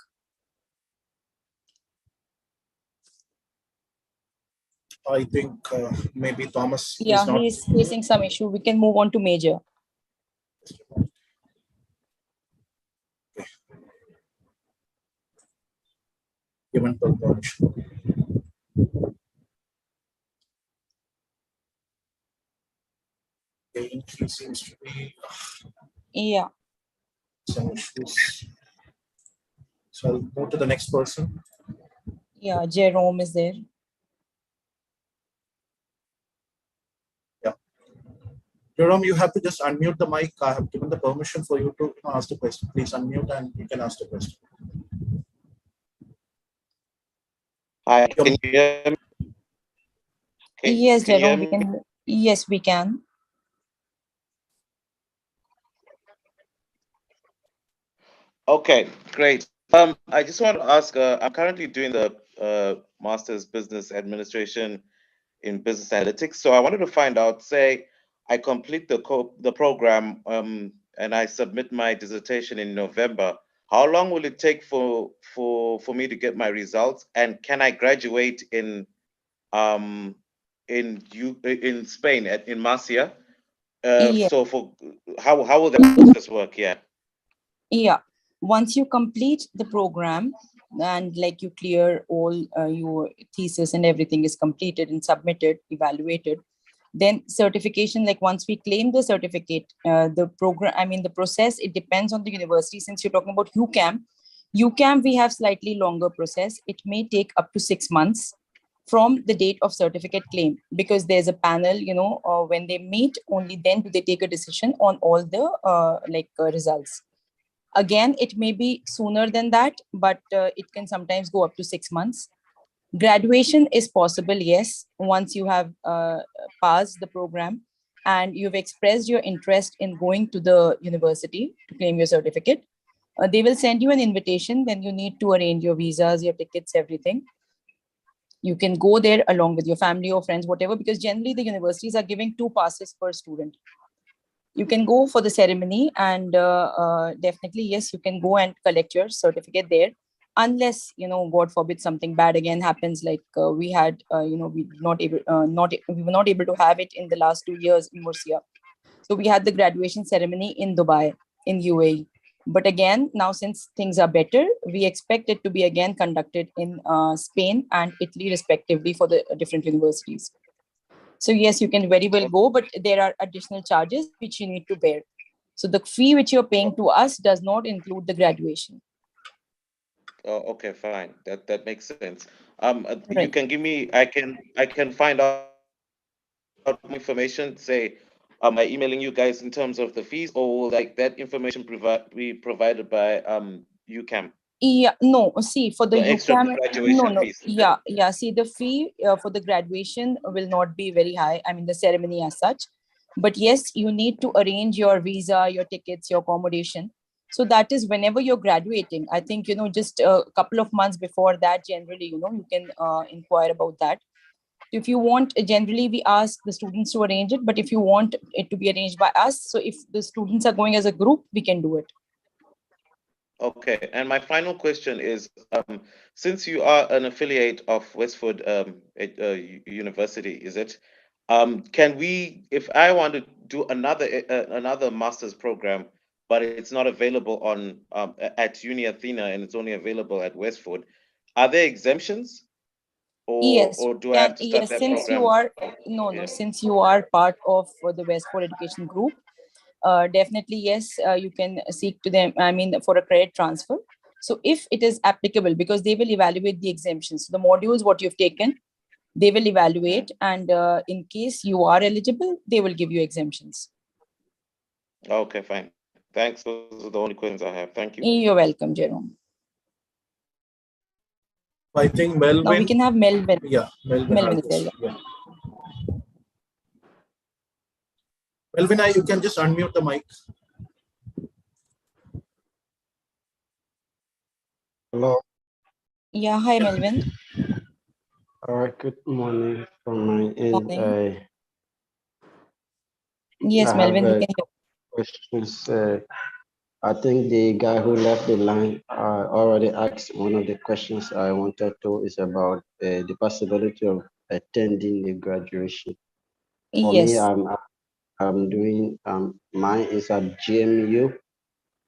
I think maybe Thomas Yeah, is not. he's facing some issue. We can move on to Major. Given permission. Okay, he seems to be Yeah. some issues. So I'll go to the next person. Yeah, Jerome is there. Yeah. Jerome, you have to just unmute the mic. I have given the permission for you to ask the question. Please unmute and you can ask the question. Hi, can you hear me? Okay, Yes, can you hear Jerome, we me? can. Yes, we can. Okay, great. I just want to ask, I'm currently doing the Master's Business Administration in Business Analytics. So I wanted to find out, say, I complete the program and I submit my dissertation in November. How long will it take for me to get my results? And can I graduate in Spain in Murcia? Yeah. So how will the process work? Yeah. Yeah. Once you complete the program and like you clear all your thesis and everything is completed and submitted, evaluated, then certification, like once we claim the certificate, the program, I mean, the process, it depends on the university. Since you're talking about UCAM, we have slightly longer process. It may take up to 6 months from the date of certificate claim, because there's a panel, when they meet, only then do they take a decision on all the results. Again, it may be sooner than that, but it can sometimes go up to 6 months. Graduation is possible, yes, once you have passed the program and you've expressed your interest in going to the university to claim your certificate. They will send you an invitation, then you need to arrange your visas, your tickets, everything. You can go there along with your family or friends, whatever, because generally the universities are giving 2 passes per student. You can go for the ceremony and definitely, yes, you can go and collect your certificate there, unless, God forbid, something bad again happens, like we had, we were not able to have it in the last 2 years in Murcia. So we had the graduation ceremony in Dubai, in UAE. But again, now since things are better, we expect it to be again conducted in Spain and Italy, respectively, for the different universities. So yes, you can very well go, but there are additional charges which you need to bear. So the fee which you're paying to us does not include the graduation. Oh, okay, fine. That makes sense. You Right. can give me. I can find out more information. Say, by emailing you guys in terms of the fees, or will like that information be provided by UCAM? Yeah, no, see, for the The extra UCAM, graduation no, fees. yeah, see, the fee for the graduation will not be very high. I mean, the ceremony as such. But yes, you need to arrange your visa, your tickets, your accommodation. So that is whenever you're graduating. I think, just a couple of months before that, generally, you can inquire about that. If you want, generally, we ask the students to arrange it. But if you want it to be arranged by us, so if the students are going as a group, we can do it. Okay, and my final question is, since you are an affiliate of Westford University, is it? Can we, if I want to do another master's program, but it's not available on at UniAthena and it's only available at Westford, are there exemptions, Yes, or you do I can. have to start Yes, that since you program? are, no, Yeah. since you are part of the Westport Education Group, definitely, yes, you can seek to them, I mean, for a credit transfer. So if it is applicable, because they will evaluate the exemptions, the modules, what you've taken, they will evaluate. And in case you are eligible, they will give you exemptions. Okay, fine. Thanks. Those are the only questions I have. Thank you. You're welcome, Jerome. I think Now we Melvin. can have Melvin. Yeah, Melvin. Melvin is there. Yeah. Melvin, you can just unmute the mic. Hello. Yeah, hi, Melvin. All right. Good morning from my end. Morning. I Yes, have Melvin, we a can hear. couple questions. I think the guy who left the line already asked one of the questions I wanted to is about the possibility of attending the graduation. For me, Yes. I'm doing mine is at GMU.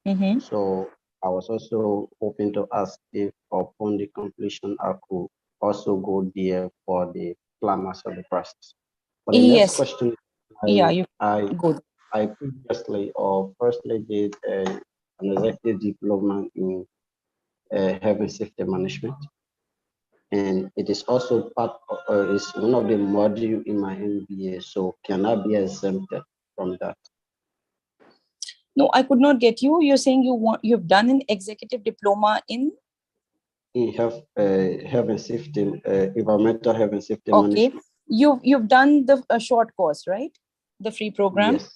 Mm-hmm. So I was also hoping to ask if upon the completion I could also go there for the climax of the process. For the next Yes. question, Yeah, I you I good. I previously or firstly did an executive diploma in health and safety management, and it is also part of, is one of the module in my MBA. So can I be exempted from that? No, I could not get you. You're saying you've done an executive diploma in. In health and safety, environmental health and safety Okay, management. you've done the short course, right? The free program. Yes,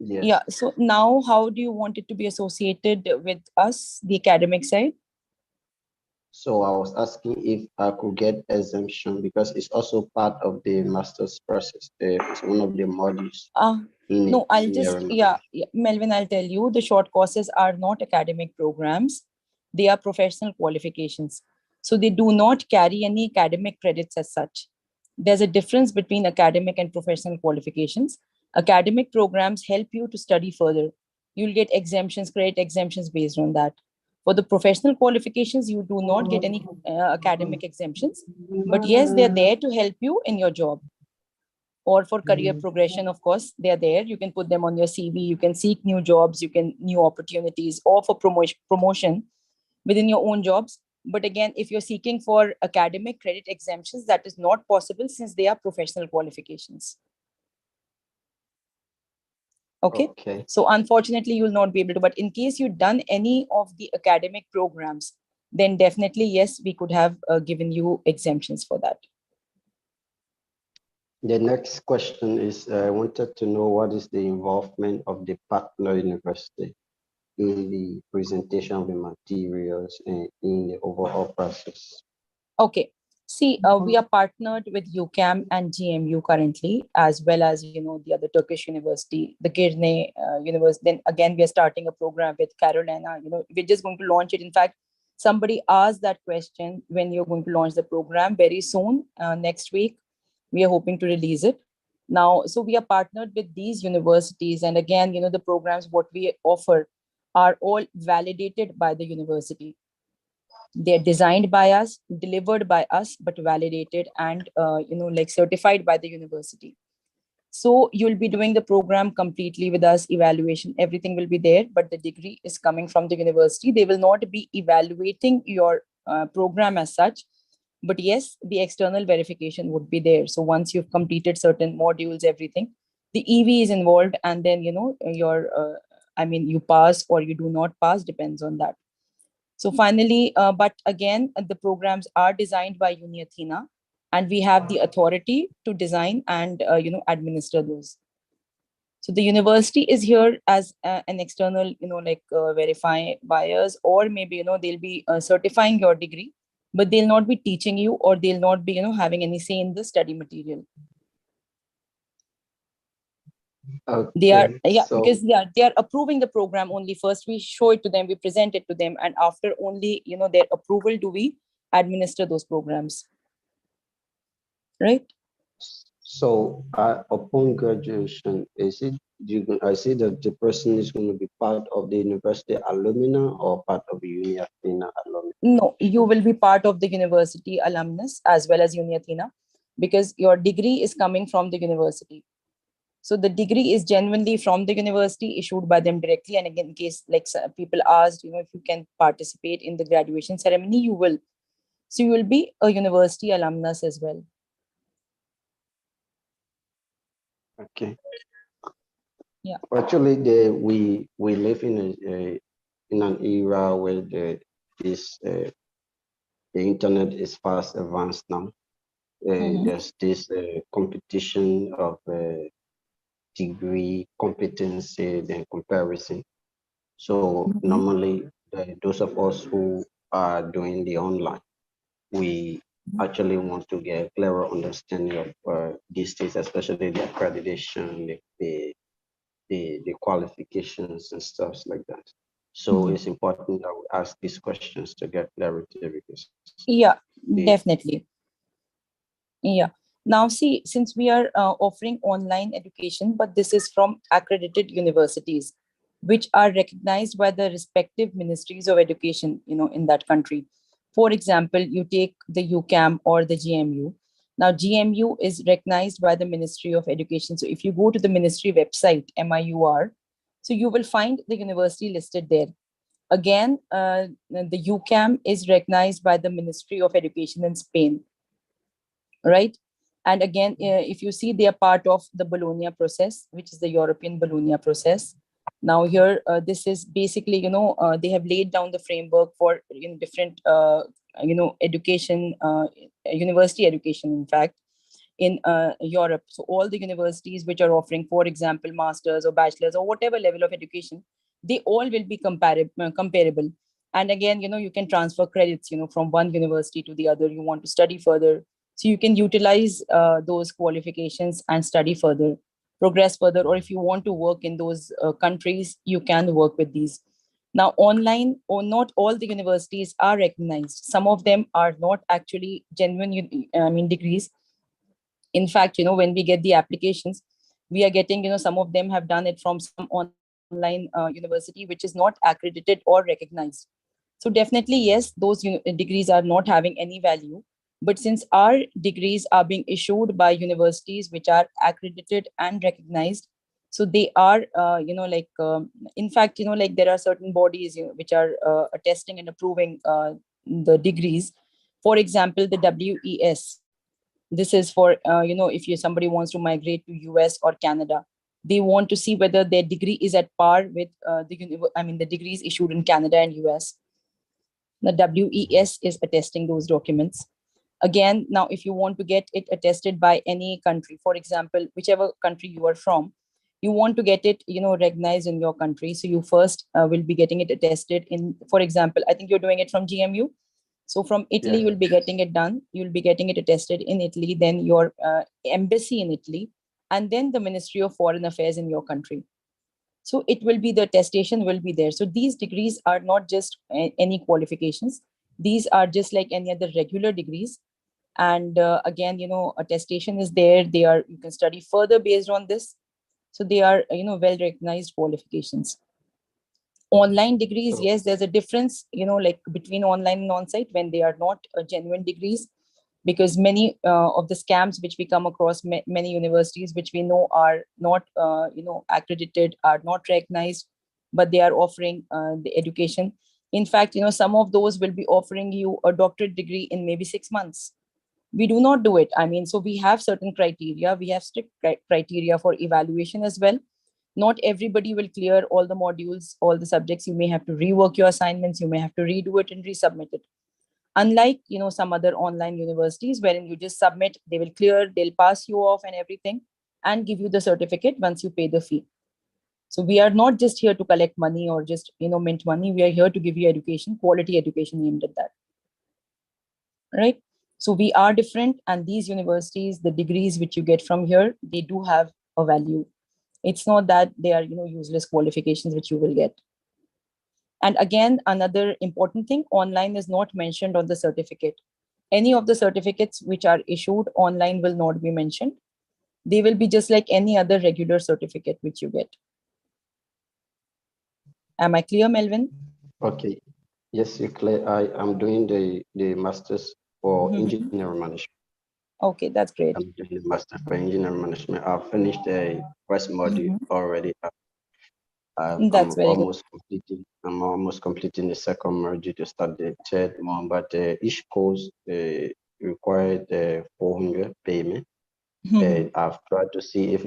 yes. Yeah. So now, how do you want it to be associated with us, the academic side? So I was asking if I could get exemption because it's also part of the master's process. It's one of the modules Uh, in no, I'll just, environment. yeah, Melvin, I'll tell you, the short courses are not academic programs. They are professional qualifications. So they do not carry any academic credits as such. There's a difference between academic and professional qualifications. Academic programs help you to study further. You'll get exemptions, credit exemptions based on that. For the professional qualifications, you do not get any academic exemptions, but yes, they're there to help you in your job. Or for career progression, of course, they're there. You can put them on your CV. You can seek new jobs, you can new opportunities, or for promotion within your own jobs. But again, if you're seeking for academic credit exemptions, that is not possible since they are professional qualifications. Okay. Okay. So unfortunately, you will not be able to. But in case you've done any of the academic programs, then definitely, yes, we could have given you exemptions for that. The next question is I wanted to know what is the involvement of the partner university in the presentation of the materials and in the overall process. Okay. See, we are partnered with UCAM and GMU currently, as well as, the other Turkish university, the Girne University. Then again, we are starting a program with Carolina. We're just going to launch it. In fact, somebody asked that question when you're going to launch the program very soon, next week. We are hoping to release it. Now, so we are partnered with these universities. And again, the programs, what we offer are all validated by the university. They're designed by us, delivered by us, but validated and certified by the university. So you'll be doing the program completely with us, evaluation, everything will be there, but the degree is coming from the university. They will not be evaluating your program as such, but yes, the external verification would be there. So once you've completed certain modules, everything, the EV is involved, and then you pass or you do not pass, depends on that. So finally, but again, the programs are designed by UniAthena, and we have the authority to design and administer those. So the university is here as an external, verify buyers, or maybe they'll be certifying your degree, but they'll not be teaching you, or they'll not be having any say in the study material. They are, Okay, so because they are approving the program only. First we show it to them, we present it to them, and after only their approval do we administer those programs, right? upon graduation, is it I see that the person is going to be part of the university alumni or part of the UniAthena alumni? No, you will be part of the university alumnus as well as UniAthena, because your degree is coming from the university. So the degree is genuinely from the university, issued by them directly. And again, in case like people asked, if you can participate in the graduation ceremony, you will. So you will be a university alumnus as well. Okay. Yeah. Actually, we live in an era where the internet is fast advanced now. There's this competition of degree competency and comparison. So normally, those of us who are doing the online, we actually want to get a clearer understanding of these things, especially the accreditation, the qualifications and stuff like that. So it's important that we ask these questions to get clarity because Yeah, definitely. Yeah. Now, see, since we are offering online education, but this is from accredited universities, which are recognized by the respective ministries of education, in that country. For example, you take the UCAM or the GMU. Now, GMU is recognized by the Ministry of Education. So if you go to the ministry website, MIUR, so you will find the university listed there. Again, the UCAM is recognized by the Ministry of Education in Spain, right? And again, if you see, they are part of the Bologna process, which is the European Bologna process. Now here, this is basically, they have laid down the framework for different, education, university education, in fact, in Europe. So all the universities which are offering, for example, masters or bachelors or whatever level of education, they all will be comparable. And again, you can transfer credits, from one university to the other. You want to study further, so you can utilize those qualifications and study further, progress further. Or if you want to work in those countries, you can work with these. Now, online, or not all the universities are recognized. Some of them are not actually genuine, degrees. In fact, when we get the applications, we are getting, some of them have done it from some online university which is not accredited or recognized. So definitely, yes, those degrees are not having any value. But since our degrees are being issued by universities which are accredited and recognized, so they are, in fact, like there are certain bodies, which are attesting and approving the degrees. For example, the WES. This is for, if somebody wants to migrate to US or Canada, they want to see whether their degree is at par with the degrees issued in Canada and US. The WES is attesting those documents. Again, now if you want to get it attested by any country, for example, whichever country you are from, you want to get it, recognized in your country. So you first will be getting it attested in, for example, I think you're doing it from GMU. So from Italy, Yeah. you'll be getting it done. You'll be getting it attested in Italy, then your embassy in Italy, and then the Ministry of Foreign Affairs in your country. So it will be, the attestation will be there. So these degrees are not just any qualifications. These are just like any other regular degrees. And again, attestation is there. They are, you can study further based on this. So they are, well recognized qualifications. Online degrees, So, yes, there's a difference, like between online and on-site when they are not genuine degrees, because many of the scams which we come across, many universities which we know are not accredited, are not recognized, but they are offering the education. In fact, some of those will be offering you a doctorate degree in maybe 6 months. We do not do it. I mean, so we have certain criteria, we have strict criteria for evaluation as well. Not everybody will clear all the modules, all the subjects. You may have to rework your assignments, you may have to redo it and resubmit it. Unlike, some other online universities wherein you just submit, they will clear, they'll pass you off and everything, and give you the certificate once you pay the fee. So we are not just here to collect money or just, mint money. We are here to give you education, quality education aimed at that. Right? So we are different, and these universities, the degrees which you get from here, they do have a value. It's not that they are, useless qualifications which you will get. And again, another important thing, online is not mentioned on the certificate. Any of the certificates which are issued online will not be mentioned. They will be just like any other regular certificate which you get. Am I clear, Melvin? Okay. Yes, you're clear. I am doing the master's for engineering management. Okay, that's great. I'm doing the master for engineering management. I've finished the first module already. That's very good. I'm almost completing the second module to start the third one. But each course required 400 payment. I've tried to see if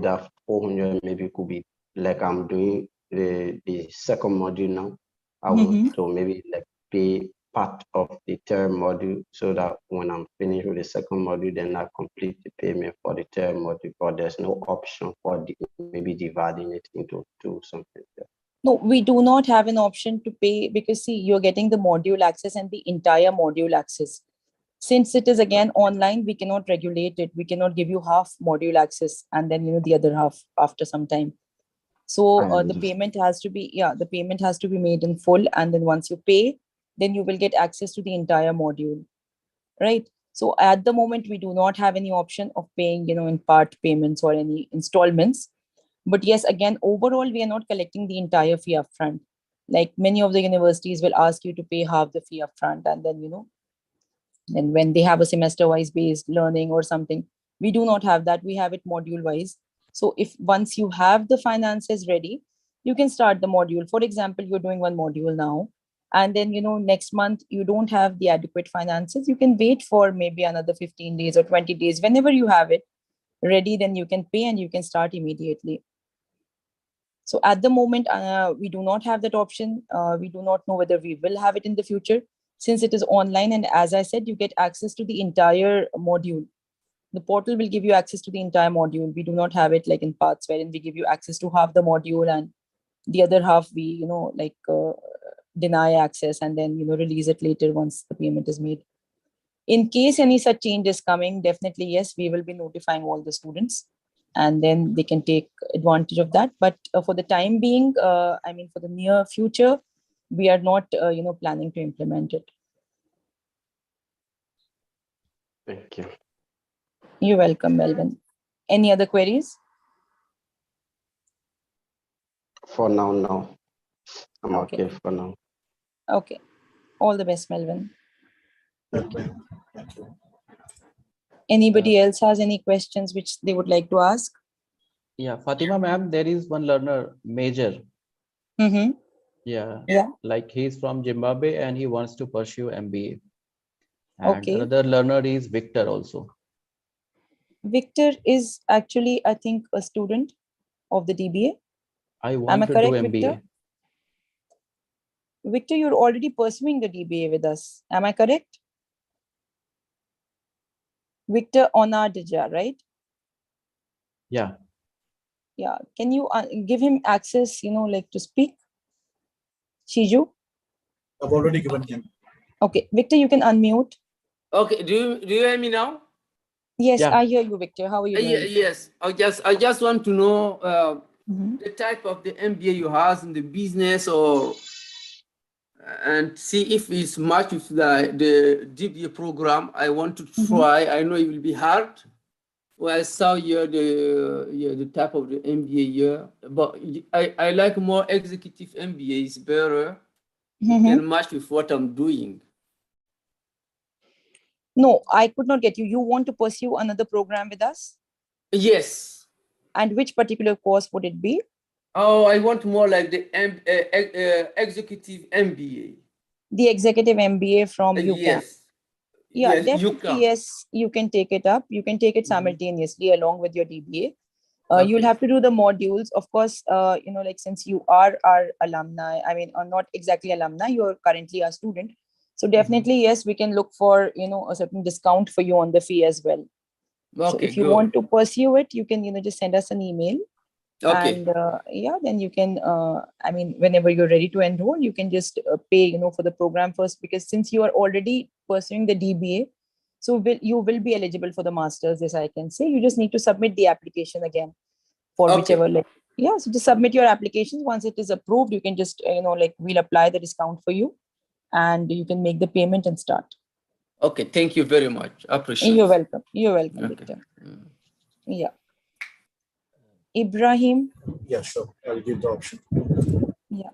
that 400 maybe could be like I'm doing the second module now. I want to maybe like pay part of the third module so that when I'm finished with the second module, then I complete the payment for the third module. But there's no option for maybe dividing it into something. No, we do not have an option to pay because see, you're getting the module access and the entire module access. Since it is again online, we cannot regulate it. We cannot give you half module access and then the other half after some time. So the payment has to be made in full, and then once you pay, then you will get access to the entire module, right? So at the moment, we do not have any option of paying, in part payments or any installments. But yes, again, overall, we are not collecting the entire fee upfront. Like many of the universities will ask you to pay half the fee upfront, and then and when they have a semester-wise based learning or something, we do not have that. We have it module-wise. So if once you have the finances ready, you can start the module. For example, you're doing one module now, and then next month you don't have the adequate finances. You can wait for maybe another 15 days or 20 days. Whenever you have it ready, then you can pay and you can start immediately. So at the moment, we do not have that option. We do not know whether we will have it in the future. Since it is online, and as I said, you get access to the entire module. The portal will give you access to the entire module. We do not have it like in parts wherein we give you access to half the module and the other half we, deny access and then, release it later once the payment is made. In case any such change is coming, definitely, yes, we will be notifying all the students and then they can take advantage of that. But for the time being, for the near future, we are not, planning to implement it. Thank you. You're welcome, Melvin. Any other queries? For now, no. I'm okay for now. Okay. All the best, Melvin. Thank you. Thank you. Anybody else has any questions which they would like to ask? Yeah, Fatima ma'am, there is one learner, Major. Yeah. Like he's from Zimbabwe and he wants to pursue MBA. And another learner is Victor also. Victor is actually, I think, a student of the DBA. I want to do MBA. Victor? Victor, you're already pursuing the DBA with us. Am I correct? Victor Onadija, right? Yeah. Yeah. Can you give him access, to speak? Shiju? I've already given him. Okay. Victor, you can unmute. Okay. Do you hear me now? Yes, I hear you, Victor. How are you doing? Yes. I just want to know the type of the MBA you have in the business and see if it's matched with the DBA program. I want to try. I know it will be hard. Well, I saw here the type of the MBA here, but I like more executive MBA is better. You can match with what I'm doing. No, I could not get you. You want to pursue another program with us? Yes. And which particular course would it be? Oh, I want more like the executive MBA. The executive MBA from UCAM. Yes. Yeah, yes, definitely. Yes, you can take it up. You can take it simultaneously along with your DBA. You'll have to do the modules. Of course, since you are our alumni, not exactly alumni, you're currently a student. So definitely, yes, we can look for, a certain discount for you on the fee as well. Okay, so if you want to pursue it, you can, just send us an email. Okay. And then you can, whenever you're ready to enroll, you can just pay, for the program first, because since you are already pursuing the DBA, so you will be eligible for the master's, as I can say. You just need to submit the application again. for Okay. whichever, like, yeah, so just submit your applications. Once it is approved, you can just, like, we'll apply the discount for you and you can make the payment and start. Okay, thank you very much. I appreciate You're it. welcome. You're welcome, Okay. Victor. Yeah. Ibrahim. Yeah, sure. I'll give the option. Yeah.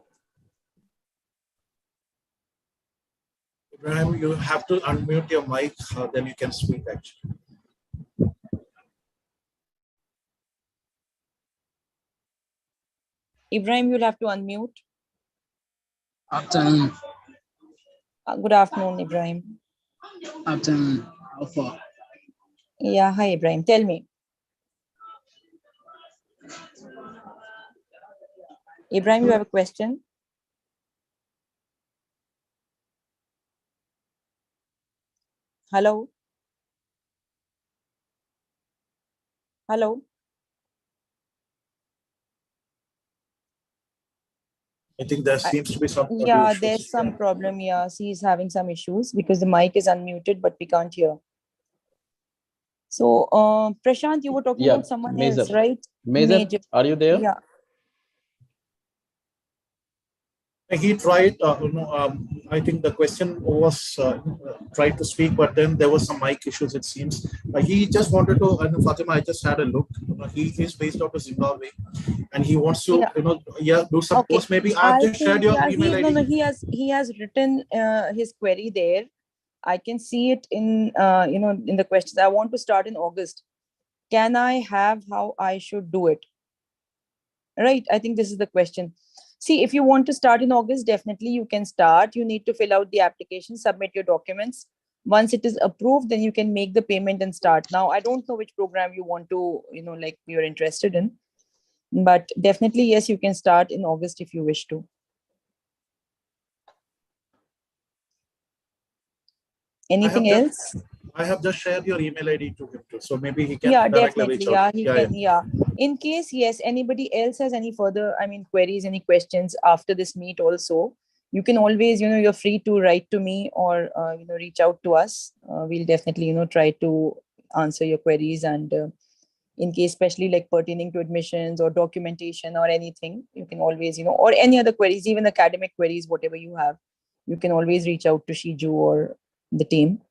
Ibrahim, you have to unmute your mic, then you can speak actually. Ibrahim, you'll have to unmute. Afternoon. Good afternoon, Ibrahim. Afternoon. How far? Yeah, hi, Ibrahim. Tell me. Ibrahim, you have a question? Hello? Hello? I think there seems to be some audio Yeah, issues. there's some problem. Yeah, he's having some issues because the mic is unmuted, but we can't hear. So, Prashant, you were talking about someone else, right? Major, are you there? Yeah. He tried, I think the question was tried to speak, but then there was some mic issues, it seems. He just wanted to, Fatima, I just had a look. He is based out of Zimbabwe and he wants to, do some posts. Maybe I've just shared your email ID. No, he has written his query there. I can see it in, in the questions. I want to start in August. Can I have how I should do it? Right. I think this is the question. See, if you want to start in August, definitely you can start. You need to fill out the application, submit your documents. Once it is approved, then you can make the payment and start. Now, I don't know which program you want to, like you're interested in. But definitely, yes, you can start in August if you wish to. Anything else? I have just shared your email ID to him too. So maybe he can definitely reach out. He can. In case, yes, anybody else has any further, queries, any questions after this meet also, you can always, you're free to write to me or, reach out to us. We'll definitely, try to answer your queries. And in case, especially like pertaining to admissions or documentation or anything, you can always, or any other queries, even academic queries, whatever you have, you can always reach out to Shiju or the team.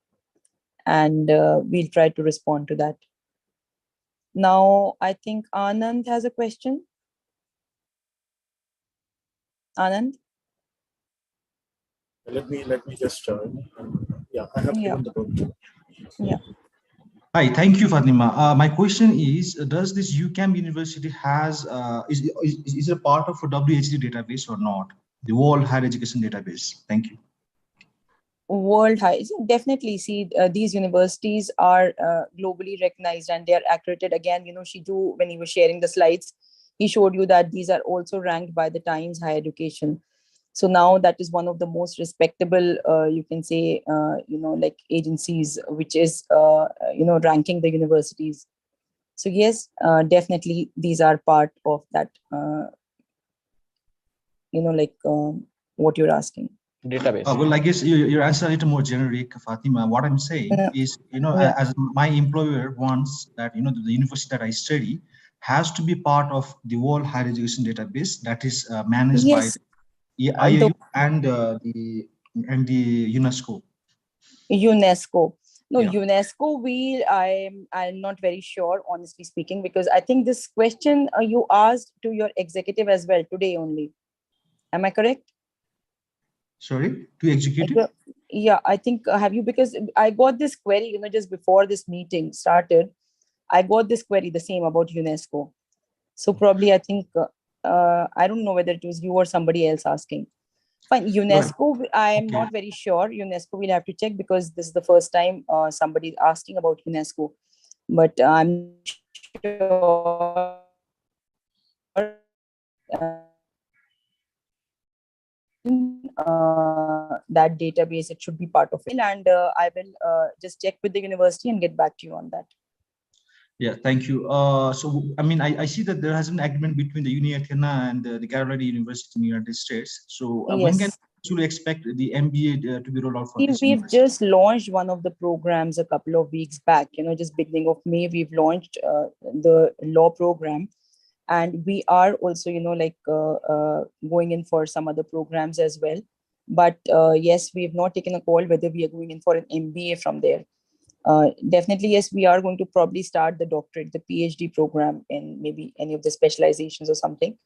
And we'll try to respond to that. Now, I think Anand has a question. Anand? Let me just, I have given the book. Yeah. Hi, thank you, Fatima. My question is, does this UCAM University has, is it a part of a WHD database or not? The World Higher Education Database. Thank you. World high, definitely. See, these universities are globally recognized and they are accredited. Again, Shiju, when he was sharing the slides, he showed you that these are also ranked by the Times Higher Education. So now that is one of the most respectable, you can say, like agencies, which is, ranking the universities. So yes, definitely these are part of that, what you're asking. Database. Well, I guess your answer is a little more generic, Fatima. What I'm saying is, as my employer wants that, the university that I study has to be part of the World Higher Education Database that is managed by the IAU and the UNESCO. UNESCO. No, UNESCO, I'm not very sure, honestly speaking, because I think this question you asked to your executive as well today only. Am I correct? Sorry, to executive? Yeah, I think, have you, because I got this query, just before this meeting started, I got this query, the same about UNESCO. So probably, I think, I don't know whether it was you or somebody else asking. Fine, UNESCO, I am not very sure. UNESCO, we'll have to check because this is the first time somebody is asking about UNESCO. But I'm sure that database, it should be part of it. And I will just check with the university and get back to you on that. Yeah, thank you. So, I see that there has an agreement between the UniAthena and the Carolina University in the United States. So, when can you expect the MBA to be rolled out for this We've university? just launched one of the programs a couple of weeks back, just beginning of May, we've launched the law program. And we are also, going in for some other programs as well. But yes, we have not taken a call whether we are going in for an MBA from there. Definitely, yes, we are going to probably start the doctorate, the PhD program in maybe any of the specializations or something.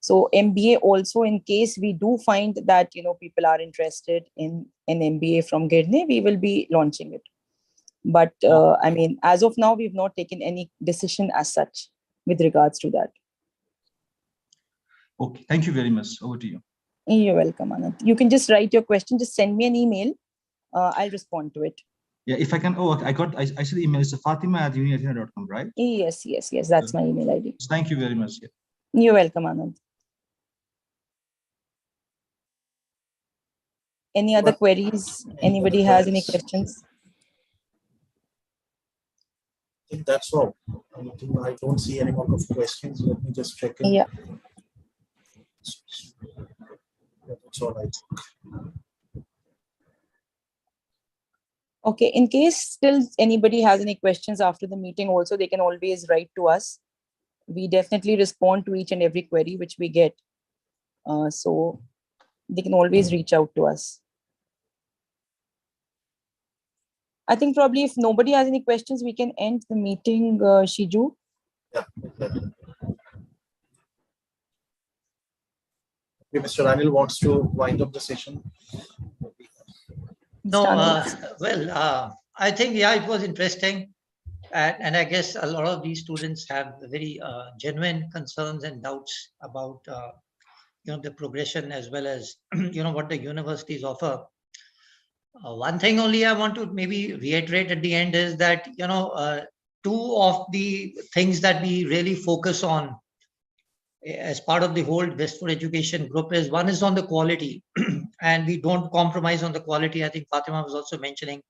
So MBA also, in case we do find that, people are interested in an MBA from Girne, we will be launching it. But I mean, as of now, we've not taken any decision as such with regards to that. Okay, thank you very much. Over to you. You're welcome, Anand. You can just write your question, just send me an email. I'll respond to it. Yeah, if I can, I see the email. It's fatima@uniathena.com, right? Yes, that's my email ID. Thank you very much. Yeah. You're welcome, Anand. Any other queries? Anybody has any questions? I think that's all. I don't see any more of questions. Let me just check in. Yeah. That's all right. Okay, in case still anybody has any questions after the meeting also, they can always write to us. We definitely respond to each and every query which we get. So they can always reach out to us. I think probably if nobody has any questions, we can end the meeting, Shiju. Yeah, exactly. Okay, Mr. Anil wants to wind up the session. No, I think, yeah, it was interesting. And I guess a lot of these students have very genuine concerns and doubts about, the progression as well as, what the universities offer. One thing only I want to maybe reiterate at the end is that, two of the things that we really focus on as part of the whole Best for Education group is, one is on the quality, and we don't compromise on the quality. I think Fatima was also mentioning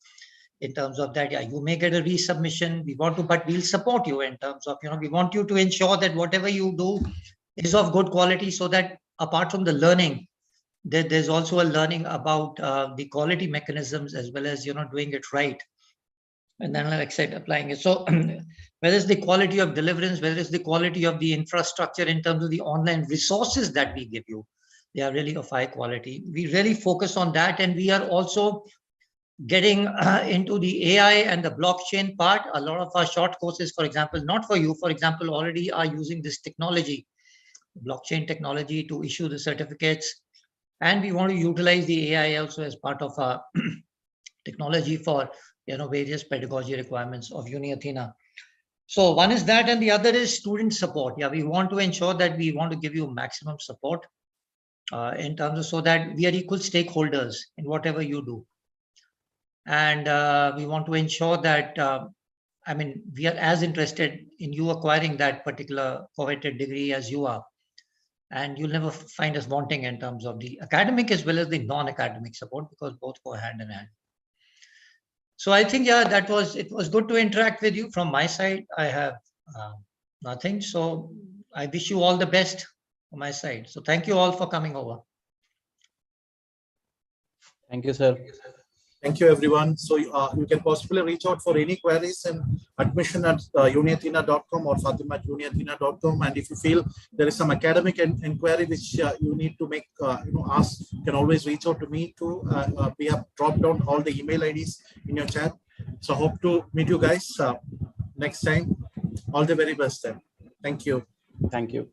in terms of that, yeah, you may get a resubmission, but we'll support you in terms of, we want you to ensure that whatever you do is of good quality, so that apart from the learning, there's also a learning about the quality mechanisms as well as, doing it right. And then, like I said, applying it. So whether it's the quality of deliverance, whether it's the quality of the infrastructure in terms of the online resources that we give you, they are really of high quality. We really focus on that. And we are also getting into the AI and the blockchain part. A lot of our short courses, for example, not for you, for example, already are using this technology, blockchain technology, to issue the certificates. And we want to utilize the AI also as part of our technology for, various pedagogy requirements of UniAthena. So one is that, and the other is student support. Yeah, we want to ensure that we want to give you maximum support in terms of, so that we are equal stakeholders in whatever you do. And we want to ensure that, we are as interested in you acquiring that particular coveted degree as you are. And you'll never find us wanting in terms of the academic as well as the non-academic support, because both go hand in hand. So I think, yeah, it was good to interact with you. From my side, I have nothing. So I wish you all the best on my side. So thank you all for coming over. Thank you, sir. Thank you, everyone. So you can possibly reach out for any queries and admission at uniathena.com or fatima@uniathena.com. And if you feel there is some academic inquiry which you need to make, ask, you can always reach out to me too. We have dropped down all the email IDs in your chat. So hope to meet you guys next time. All the very best then. Thank you. Thank you.